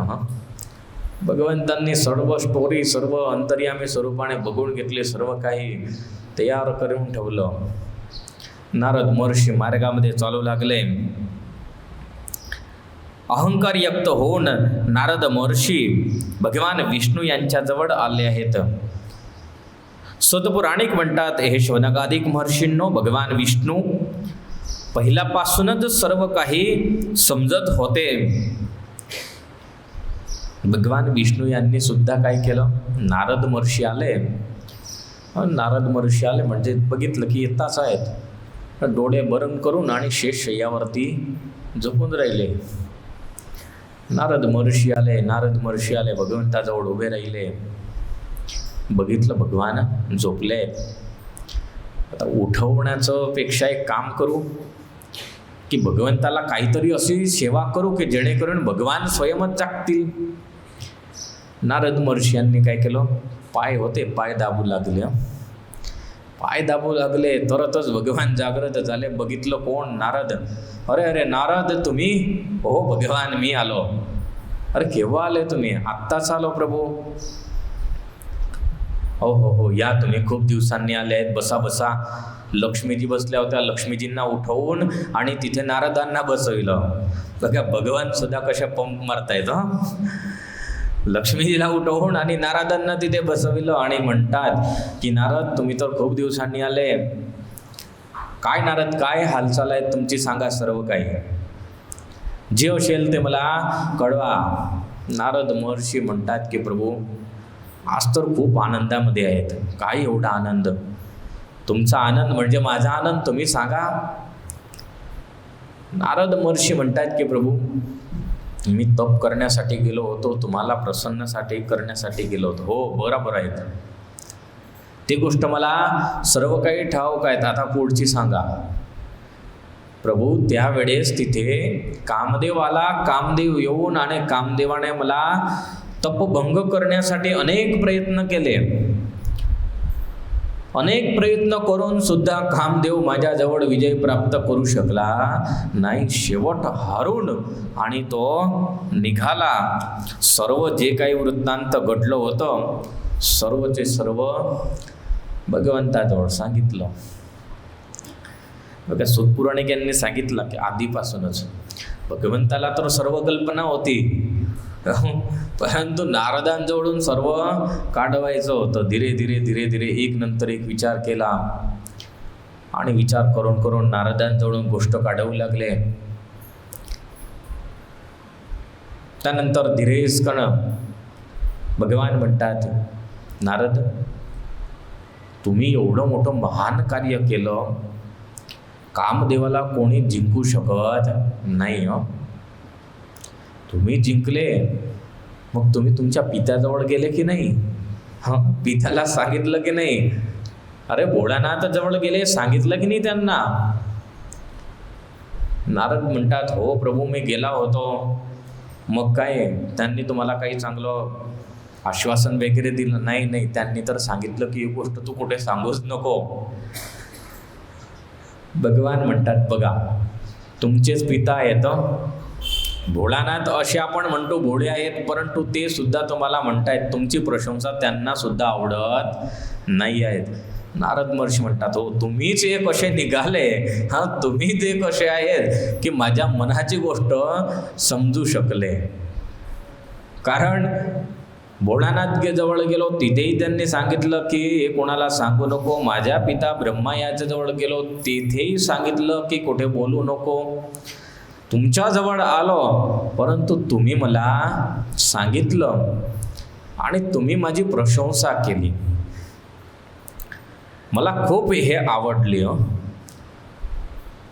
भगवंतांनी सर्व स्टोरी, सर्व अंतर्यामी स्वरूपाने बघून घेतले, सर्व काही तयार करून ठेवलं. नारद महर्षी मार्गामध्ये चालू लागले. अहंकार युक्त होऊन नारद महर्षी भगवान विष्णू यांच्याजवळ आले आहेत. सतपुराणिक म्हणतात, हे शौनकादिक महर्षींनो, भगवान विष्णू पहिल्यापासूनच सर्व काही समजत होते. भगवान विष्णू यांनी सुद्धा काय केलं, नारद महर्षी आले म्हणजे बघितलं की येताच आहेत, डोळे बरं करून आणि शेष शय्यावरती झोपून राहिले. नारद महर्षी आले भगवंताजवळ उभे राहिले. बघितलं भगवान झोपले. आता उठवण्याचं पेक्षा एक काम करू की भगवंताला काहीतरी अशी सेवा करू की जेणेकरून भगवान स्वयंच जागतील. नारद महर्षी यांनी काय केलं, पाय होते पाय दाबू लागले. तरतच भगवान जागृत झाले. बघितलं कोण, नारद. अरे नारद तुम्ही? हो भगवान मी आलो. अरे केव्हा आले तुम्ही? आत्ताच आलो प्रभू. हो या तुम्ही खूप दिवसांनी आले आहेत, बसा. लक्ष्मीजी बसल्या होत्या, लक्ष्मीजींना उठवून आणि तिथे नारदांना बसविलं. बघा भगवान सुद्धा कशा पंप मारतायत. लक्ष्मीजीला उठवून आणि नारदांना तिथे बसविलं आणि म्हणतात की नारद तुम्ही तर खूप दिवसांनी आले. काय नारद, काय हालचाल आहे तुमची, सांगा सर्व काही, जे असेल ते मला कळवा. नारद महर्षी म्हणतात की प्रभू आज तर खूप आनंदामध्ये आहेत. काय एवढा आनंद? तुमचा आनंद म्हणजे माझा आनंद, तुम्ही सांगा. नारद महर्षी म्हणतात की प्रभू मी तप करण्यासाठी गेलो होतो, तुम्हाला प्रसन्नसाठी करण्यासाठी गेलो होतो. हो बरोबर आहेत, ती गोष्ट मला सर्व काही ठाऊक आहेत. आता पुढची सांगा. प्रभू त्यावेळेस तिथे कामदेव आला. कामदेव येऊन आणि कामदेवाने मला तपभंग करण्यासाठी अनेक प्रयत्न केले. अनेक प्रयत्न करून सुद्धा कामदेव माझ्याजवळ विजय प्राप्त करू शकला नाही. शेवट हारून आणि तो निघाला. सर्व जे काही वृत्तांत घडलं होतं सर्वचे सर्व भगवंताजवळ सांगितलं. बघा सतपुराणिक यांनी सांगितलं की आधीपासूनच भगवंताला तर सर्व कल्पना होती, परंतु नारदांजवळून सर्व काढवायचं होतं. धीरे एक नंतर एक विचार केला आणि विचार करून नारदांजवळून गोष्ट काढवू लागले. त्यानंतर धीरेस्कण भगवान म्हणतात, नारद तुम्ही एवढं मोठं महान कार्य केलं, कामदेवाला कोणी जिंकू शकत नाही. तुम्ही जिंकले, मग तुम्ही तुमच्या पित्याजवळ गेले की नाही? पित्याला सांगितलं की नाही? अरे भोळानाथ जवळ गेले, सांगितलं की नाही त्यांना? नारद म्हणतात, हो प्रभू मी गेला होतो. मग काय त्यांनी तुम्हाला काही चांगलं आश्वासन वगैरे दिलं? नाही, त्यांनी तर सांगितलं की ही गोष्ट तू कुठे सांगूच नको. भगवान म्हणतात, बघा तुमचेच पिता आहेत भोळानाथ, असे आपण म्हणतो भोळे आहेत, परंतु ते सुद्धा तुम्हाला म्हणतायत तुमची प्रशंसा त्यांना सुद्धा आवडत नाही आहेत. नारद महर्षी म्हणतात, हो तुम्हीच एक असे निघाले, तुम्हीच एक असे आहेत की माझ्या मनाची गोष्ट समजू शकले. कारण भोळानाथ जवळ गेलो, तिथेही त्यांनी सांगितलं की हे कोणाला सांगू नको. माझ्या पिता ब्रह्मा याच्या जवळ गेलो, तिथेही सांगितलं की कुठे बोलू नको. तुमच्या जवळ आलो, परंतु तुम्ही मला सांगितलं आणि तुम्ही माझी प्रशंसा केली. मला खूप हे आवडली.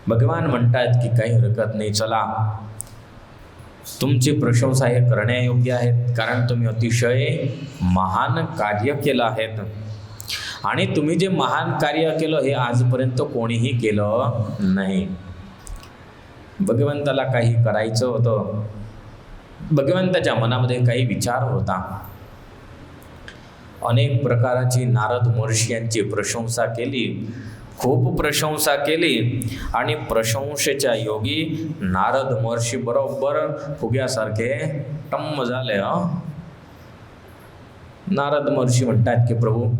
भगवान म्हणतात की काही हरकत नाही, चला तुमची प्रशंसा हे करण्यायोग्य आहेत, कारण तुम्ही अतिशय महान कार्य केलं आहेत आणि तुम्ही जे महान कार्य केलं हे आजपर्यंत कोणीही केलं नाही. भगवंताला काही करायचं होतं, भगवंताच्या मनामध्ये काही विचार होता. अनेक प्रकाराची नारद महर्षी यांची प्रशंसा केली, खूप प्रशंसा केली आणि प्रशंसेच्या योगी नारद महर्षी बरोबर फुग्यासारखे टम्म झाले. नारद महर्षी म्हणतात की प्रभू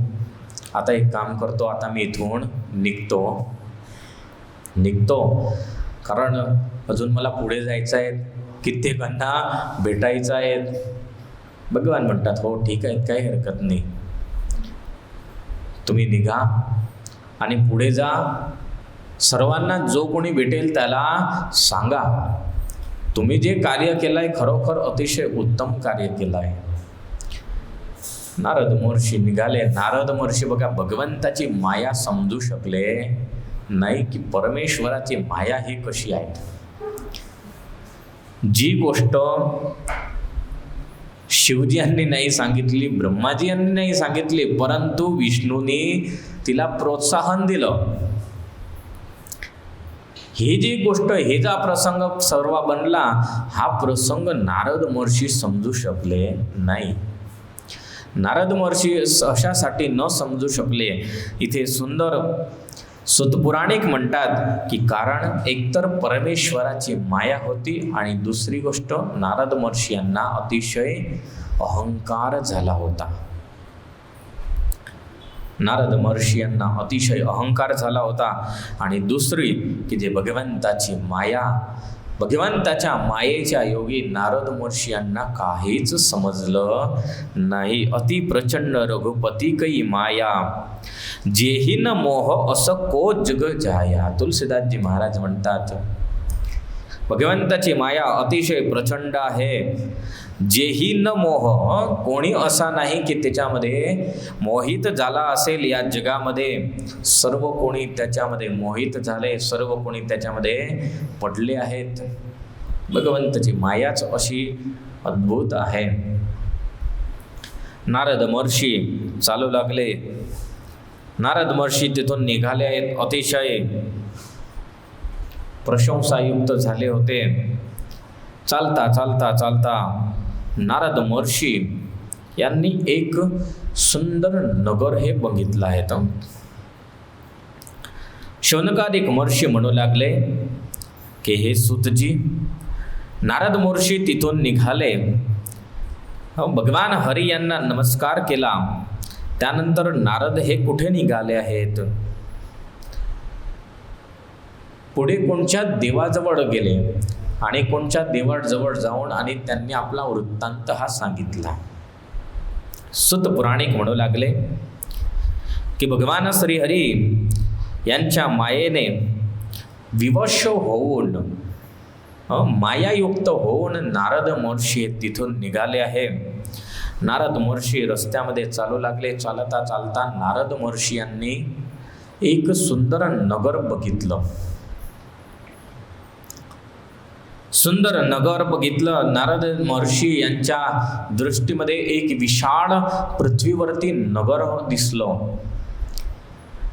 आता एक काम करतो, आता मी इथून निघतो कारण अजून मला पुढे जायचं आहे. कित्येकांना भेटायचं आहे. भगवान म्हणतात हो ठीक आहे, काही हरकत नाही, तुम्ही निघा आणि पुढे जा, सर्वांना जो कोणी भेटेल त्याला सांगा तुम्ही जे कार्य केलं आहे खरोखर अतिशय उत्तम कार्य केलं आहे. नारद महर्षी निघाले. नारद महर्षी बघा भगवंताची माया समजू शकले नाही की परमेश्वराची माया ही कशी आहे. जी गोष्ट शिवजी यांनी नाही सांगितली, ब्रह्माजी यांनी नाही सांगितली, परंतु विष्णूने तिला प्रोत्साहन दिलं. ही जी गोष्ट, हे जा प्रसंग सर्व बनला, हा प्रसंग नारद महर्षी समजू शकले नाही. नारद महर्षी अशासाठी न समजू शकले. इथे सुंदर सुतपुराणिक म्हणतात की कारण एकतर परमेश्वराची माया होती आणि दुसरी गोष्ट नारद महर्षी यांना अतिशय अहंकार झाला होता. नारद महर्षी यांना अतिशय अहंकार झाला होता. आणि दुसरी की जे भगवंताची माया, भगवंताच्या मायेच्या योगी नारद महर्षी यांना काहीच समजलं नाही. अति प्रचंड रघुपती कै माया, जेही न मोह असं को जग जाया. तुलसीदासजी महाराज म्हणतात भगवंताची माया अतिशय प्रचंड आहे. जेही न मोह, कोणी असा नाही की त्याच्यामध्ये मोहित झाला असेल. या जगामध्ये सर्व कोणी त्याच्यामध्ये मोहित झाले, सर्व कोणी त्याच्यामध्ये पडले आहेत. भगवंताची मायाच अशी अद्भुत आहे. नारद महर्षी चालू लागले. नारद महर्षी तिथून निघाले आहेत, अतिशय प्रशंसायुक्त झाले होते. चालता चालता चालता नारद महर्षी यांनी एक सुंदर नगर हे बघितलं आहे. शौनकादिक महर्षी म्हणू लागले की हे सूतजी. नारद महर्षी तिथून निघाले, भगवान हरी यांना नमस्कार केला. त्यानंतर नारद हे कुठे निघाले आहेत, पुढे कोणत्या देवाजवळ गेले आणि कोणत्या देवाजवळ जाऊन आणि त्यांनी आपला वृत्तांत हा सांगितला. सुत पुराणिक म्हणू लागले की भगवान श्रीहरी यांच्या मायेने विवश होऊन, मायायुक्त होऊन नारद महर्षी तिथून निघाले आहे. नारद महर्षी रस्त्यामध्ये चालू लागले. चालता चालता नारद महर्षी यांनी एक सुंदर नगर बघितलं. सुंदर नगर बघितलं. नारद महर्षी यांच्या दृष्टीमध्ये एक विशाळ पृथ्वीवरती नगर दिसलं.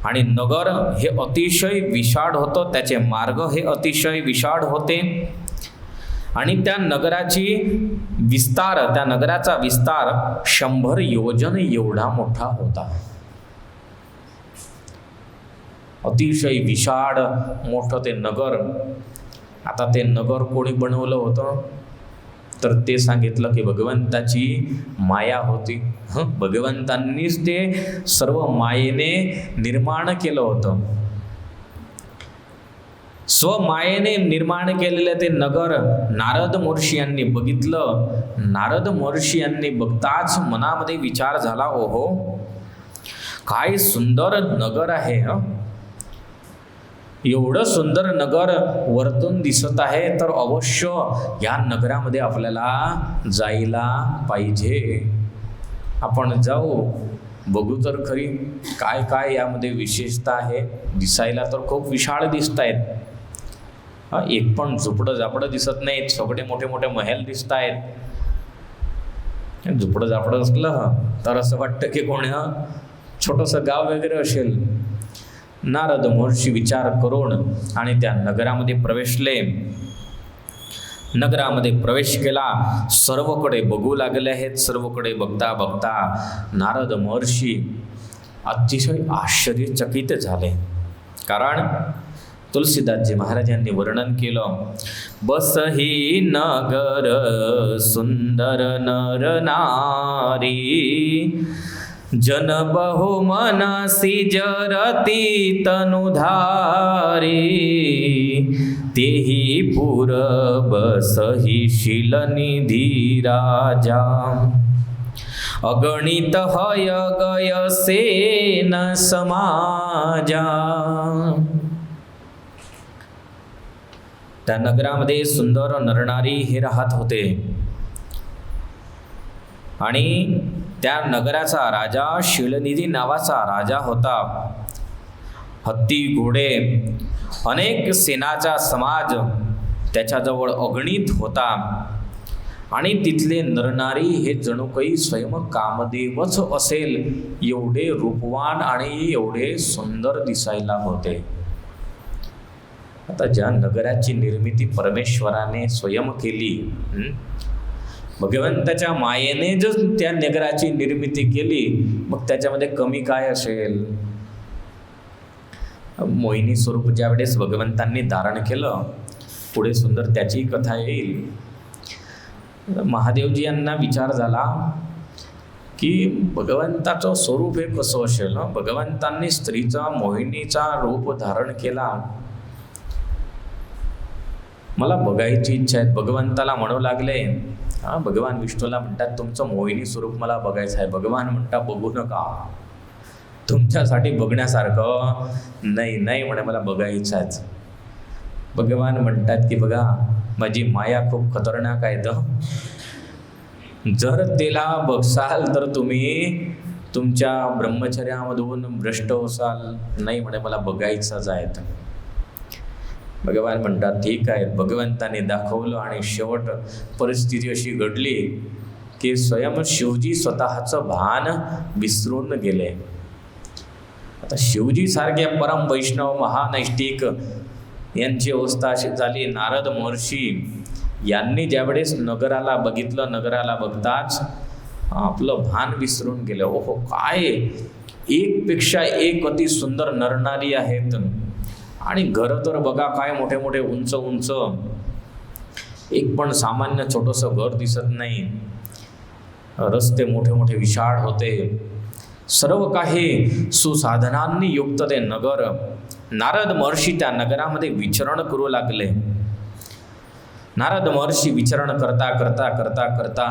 आणि नगर हे अतिशय विशाळ होतं, त्याचे मार्ग हे अतिशय विशाळ होते. आणि त्या नगराची विस्तार, त्या नगराचा विस्तार 100 योजन एवढा मोठा होता. अतिशय विशाळ मोठं ते नगर. आता ते नगर कोणी बनवलं होतं तर ते सांगितलं की भगवंताची माया होती. भगवंतांनीच ते सर्व मायेने निर्माण केलं होतं. स्वमायेने निर्माण केलेलं ते नगर नारद महर्षी यांनी बघितलं. नारद महर्षी यांनी बघताच मनामध्ये विचार झाला, ओहो काय सुंदर नगर आहे. एवढं सुंदर नगर वरतून दिसत आहे तर अवश्य या नगरामध्ये आपल्याला जायला पाहिजे. आपण जाऊ, बघू तर खरी काय काय यामध्ये विशेषता आहे. दिसायला तर खूप विशाळ दिसत आहेत. एक पण झुपडं झापडं दिसत नाहीत, सगळे मोठे मोठे महल दिसत आहेत. झुपडं झापडं असलं तर असं वाटतं की कोणी छोटंसं गाव वगैरे असेल. नारद महर्षी विचार करून आणि त्या नगरामध्ये प्रवेशले. नगरामध्ये प्रवेश केला. सर्वकडे बघू लागले आहेत. सर्वकडे बघता बघता नारद महर्षी अतिशय आश्चर्यचकित झाले. कारण तुलसीदासजी महाराजांनी वर्णन केलं, बस ही नगर सुंदर नर नारी, जन बहु मनसी जरती तनुधारी, तेही पुर बसही शीलनिधी राजा, अगणित हय गय सेन समाजा. त्या नगरामध्ये सुंदर नरनारी हे राहत होते आणि त्या नगराचा राजा शीलनिधी नावाचा राजा होता. हत्ती घोडे अनेक सेनाचा समाज त्याच्याजवळ अगणित होता आणि तिथले नरनारी हे जणू काही स्वयं कामदेवच असेल एवढे रूपवान आणि एवढे सुंदर दिसायला होते. आता ज्या नगराची निर्मिती परमेश्वराने स्वयं केली, भगवंताच्या मायेने जर त्या नगराची निर्मिती केली, मग त्याच्यामध्ये कमी काय असेल. मोहिनी स्वरूप ज्या वेळेस भगवंतांनी धारण केलं, पुढे सुंदर त्याची कथा येईल. महादेवजी यांना विचार झाला की भगवंताचं स्वरूप हे कसं असेल. भगवंतांनी स्त्रीचा मोहिनीचा रूप धारण केला, मला बघायची इच्छा आहे. भगवंताला म्हणू लागले, भगवान विष्णूला म्हणतात तुमचं मोहिनी स्वरूप मला बघायचं आहे. भगवान म्हणता बघू नका, तुमच्यासाठी बघण्यासारखं नाही नाही म्हणे, मला बघायचं. भगवान म्हणतात की बघा माझी माया खूप खतरनाक आहे, जर तिला बघसाल तर तुम्ही तुमच्या ब्रह्मचर्यामधून भ्रष्ट होसाल. नाही म्हणे मला बघायचंच आहे. भगवान म्हणतात ठीक आहे. भगवंताने दाखवलं आणि शेवट परिस्थिती अशी घडली की स्वयं शिवजी स्वतःचं भान विसरून गेले. आता शिवजी सारख्या परम वैष्णव महानैष्टिक यांची अवस्था अशी झाली. नारद महर्षी यांनी ज्यावेळेस नगराला बघितलं, नगराला बघताच आपलं भान विसरून गेलं. ओहो काय एकपेक्षा एक अति सुंदर नरनारी आहेत आणि घरं तर बघा काय मोठे मोठे उंच उंच, एक पण सामान्य छोटंसं घर दिसत नाही. रस्ते मोठे मोठे विशाळ होते, सर्व काही सुसाधनांनी युक्त ते नगर. नारद महर्षी त्या नगरामध्ये विचरण करू लागले. नारद महर्षी विचरण करता करता करता करता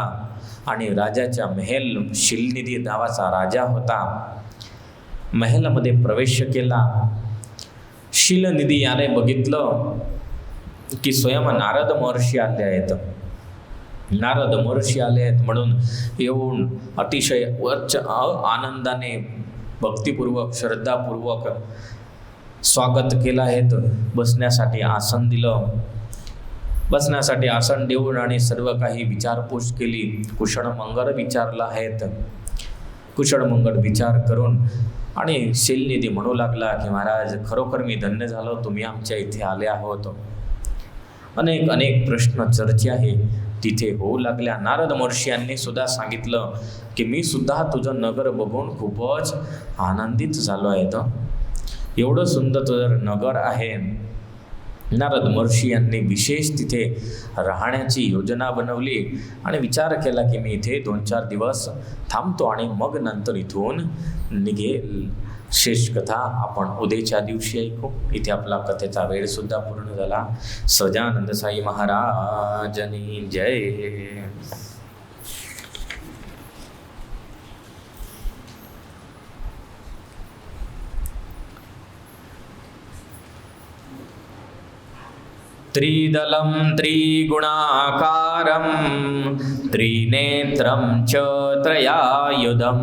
आणि राजाच्या महल, शीलनिधी नावाचा राजा होता, महलामध्ये प्रवेश केला. शीलनिधी याने बघितलं की स्वयं नारद महर्षी आले आहेत. नारद महर्षी आले आहेत म्हणून येऊन अतिशय उच्च आनंदाने भक्तिपूर्वक श्रद्धापूर्वक स्वागत केलं आहे. बसण्यासाठी आसन दिलं, बसण्यासाठी आसन देऊन आणि सर्व काही विचारपूस केली. कुशळ मंगळ विचारला आहेत. कुशळ मंगळ विचार करून आणि शीलनिधी म्हणू लागला की महाराज खरोखर मी धन्य झालो, तुम्ही आमच्या इथे आले आहोत. अनेक अनेक प्रश्न चर्चा आहे तिथे होऊ लागल्या. नारद महर्षी यांनी सुद्धा सांगितलं की मी सुद्धा तुझं नगर बघून खूपच आनंदित झालो आहे. एवढं सुंदर तुझं नगर आहे. नारद महर्षी यांनी विशेष तिथे राहण्याची योजना बनवली आणि विचार केला की मी इथे 2-4 दिवस थांबतो आणि मग नंतर इथून निघेल. शेष कथा आपण उद्याच्या दिवशी ऐकू. इथे आपला कथेचा वेळ सुद्धा पूर्ण झाला. सजानंद साई महाराजनी जय. त्रिदलं त्रिगुणाकारं त्रिनेत्रं च त्रयायुधं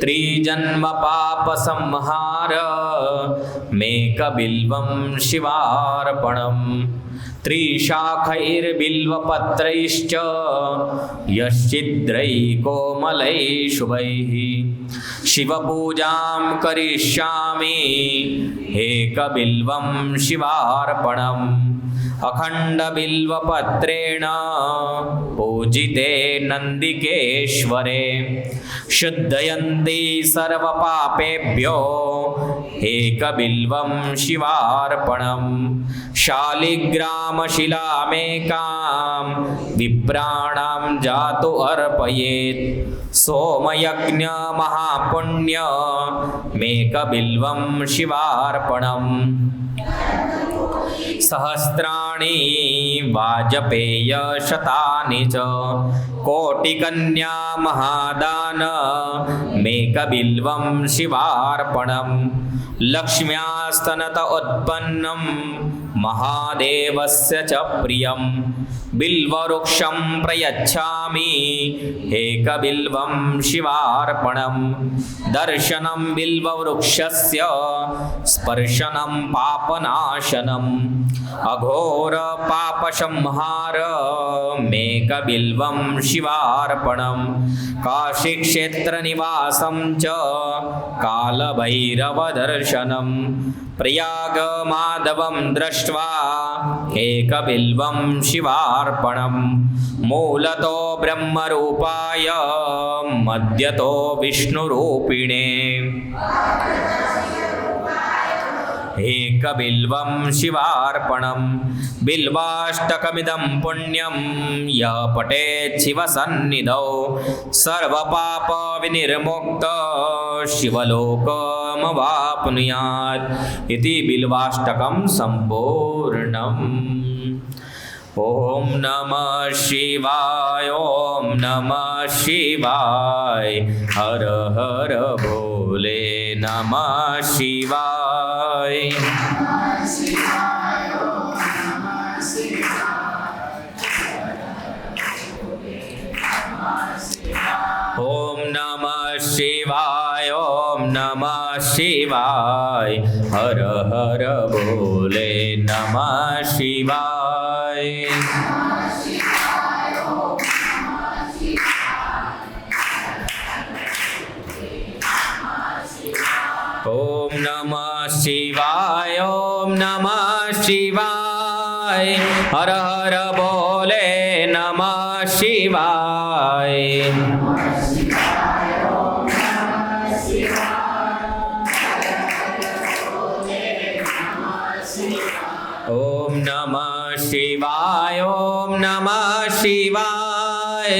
त्रिजन्म पापसंहार मेकबिल्वं शिवार्पणं त्रिशाखैर्बिल्वपत्रैश्च यश्चिद्रैकोमलैः शुभैः शिवपूजां करिष्यामि एकबिल्वं शिवार्पणम् अखण्डबिल्वपत्रेण पूजिते नन्दिकेश्वरे शुद्धयन्ति सर्वपापेभ्यो एकबिल्वं शिवार्पणम् शालिग्रामशिलामेकां विप्राणां जातु अर्पयेत् सोमयज्ञमहापुण्यमेकबिल्वं शिवार्पणम् सहस्राणि वाजपेय शतानि च कोटिकन्या महादान मेकबिल्वं शिवार्पणम् लक्ष्म्यास्तनत उत्पन्नं महादेवस्य च प्रियं बिल्ववृक्षं प्रयच्छामि एकबिल्वं शिवार्पणं दर्शनं बिल्ववृक्षस्य स्पर्शनं पापनाशनम् अघोरपापसंहारमेकबिल्वं शिवार्पणं काशीक्षेत्रनिवासं च कालभैरवदर्शनं प्रयागमाधवं दृष्ट्वा एकबिल्वं शिवार्पणं मूलतो ब्रह्मरूपाय मध्यतो विष्णुरूपिणे एकबिल्वं शिवार्पणं बिल्वाष्टकमिदं पुण्यं यः पठेत् शिवसन्निधौ सर्वपापविनिर्मुक्तः शिवलोकमवाप्नुयात् इति बिल्वाष्टकं सम्पूर्णम्। ओम नमः शिवाय, ओम नमः शिवाय, हर हर भोले नमः शिवाय। ओम नमः शिवाय, ओम नमः शिवाय, हर हर भोले नमः शिवाय। ओम नमः शिवाय, ओम नमः शिवाय, हर हर भोले नमः शिवाय। ओम नमः शिवाय, ओम नमः शिवाय,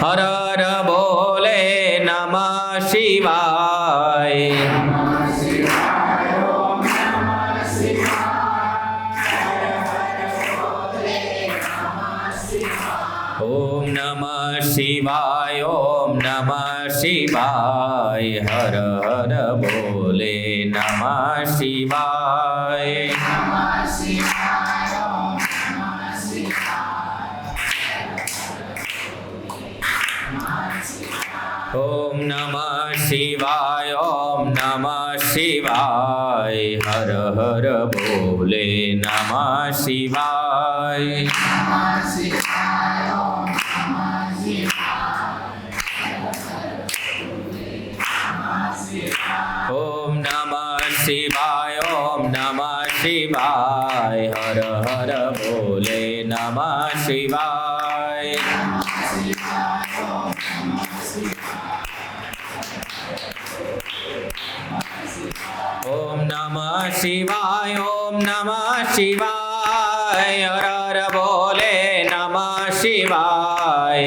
हर हर भोले नमः शिवाय। ओम नमः शिवाय, ओम नमः शिवाय, हर हर भोले नमः शिवाय। ओम नमः शिवाय, ओम नमः शिवाय, हर हर भोले नमः शिवाय। ओम नमः शिवाय, ओम नमः शिवाय, हर हर भोले नमः शिवाय। ओम नमः शिवाय, ओम नमः शिवाय, हर हर भोले नमः शिवाय।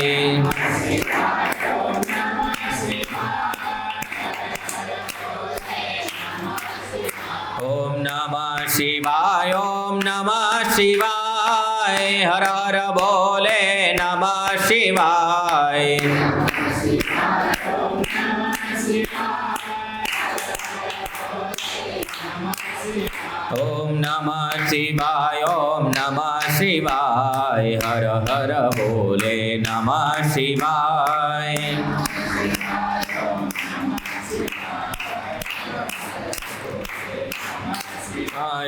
ओम नमः शिवाय, ओम नमः शिवाय, हर हर भोले नमः शिवाय। ओम नमः शिवाय, ओम नमः शिवाय, हर हर भोले नमः शिवाय।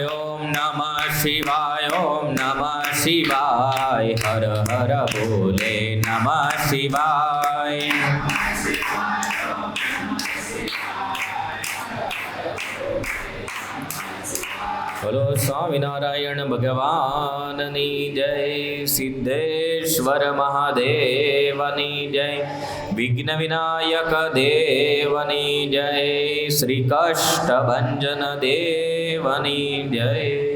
ओम नमः शिवाय, ओम नमः शिवाय, हर हर भोले नमः शिवाय। बोलो स्वामीनारायण भगवाननी जय, सिद्धेश्वर महादेवनी जय, विघ्न विनायक देवनी जय, श्री कष्टभंजन देवनी जय।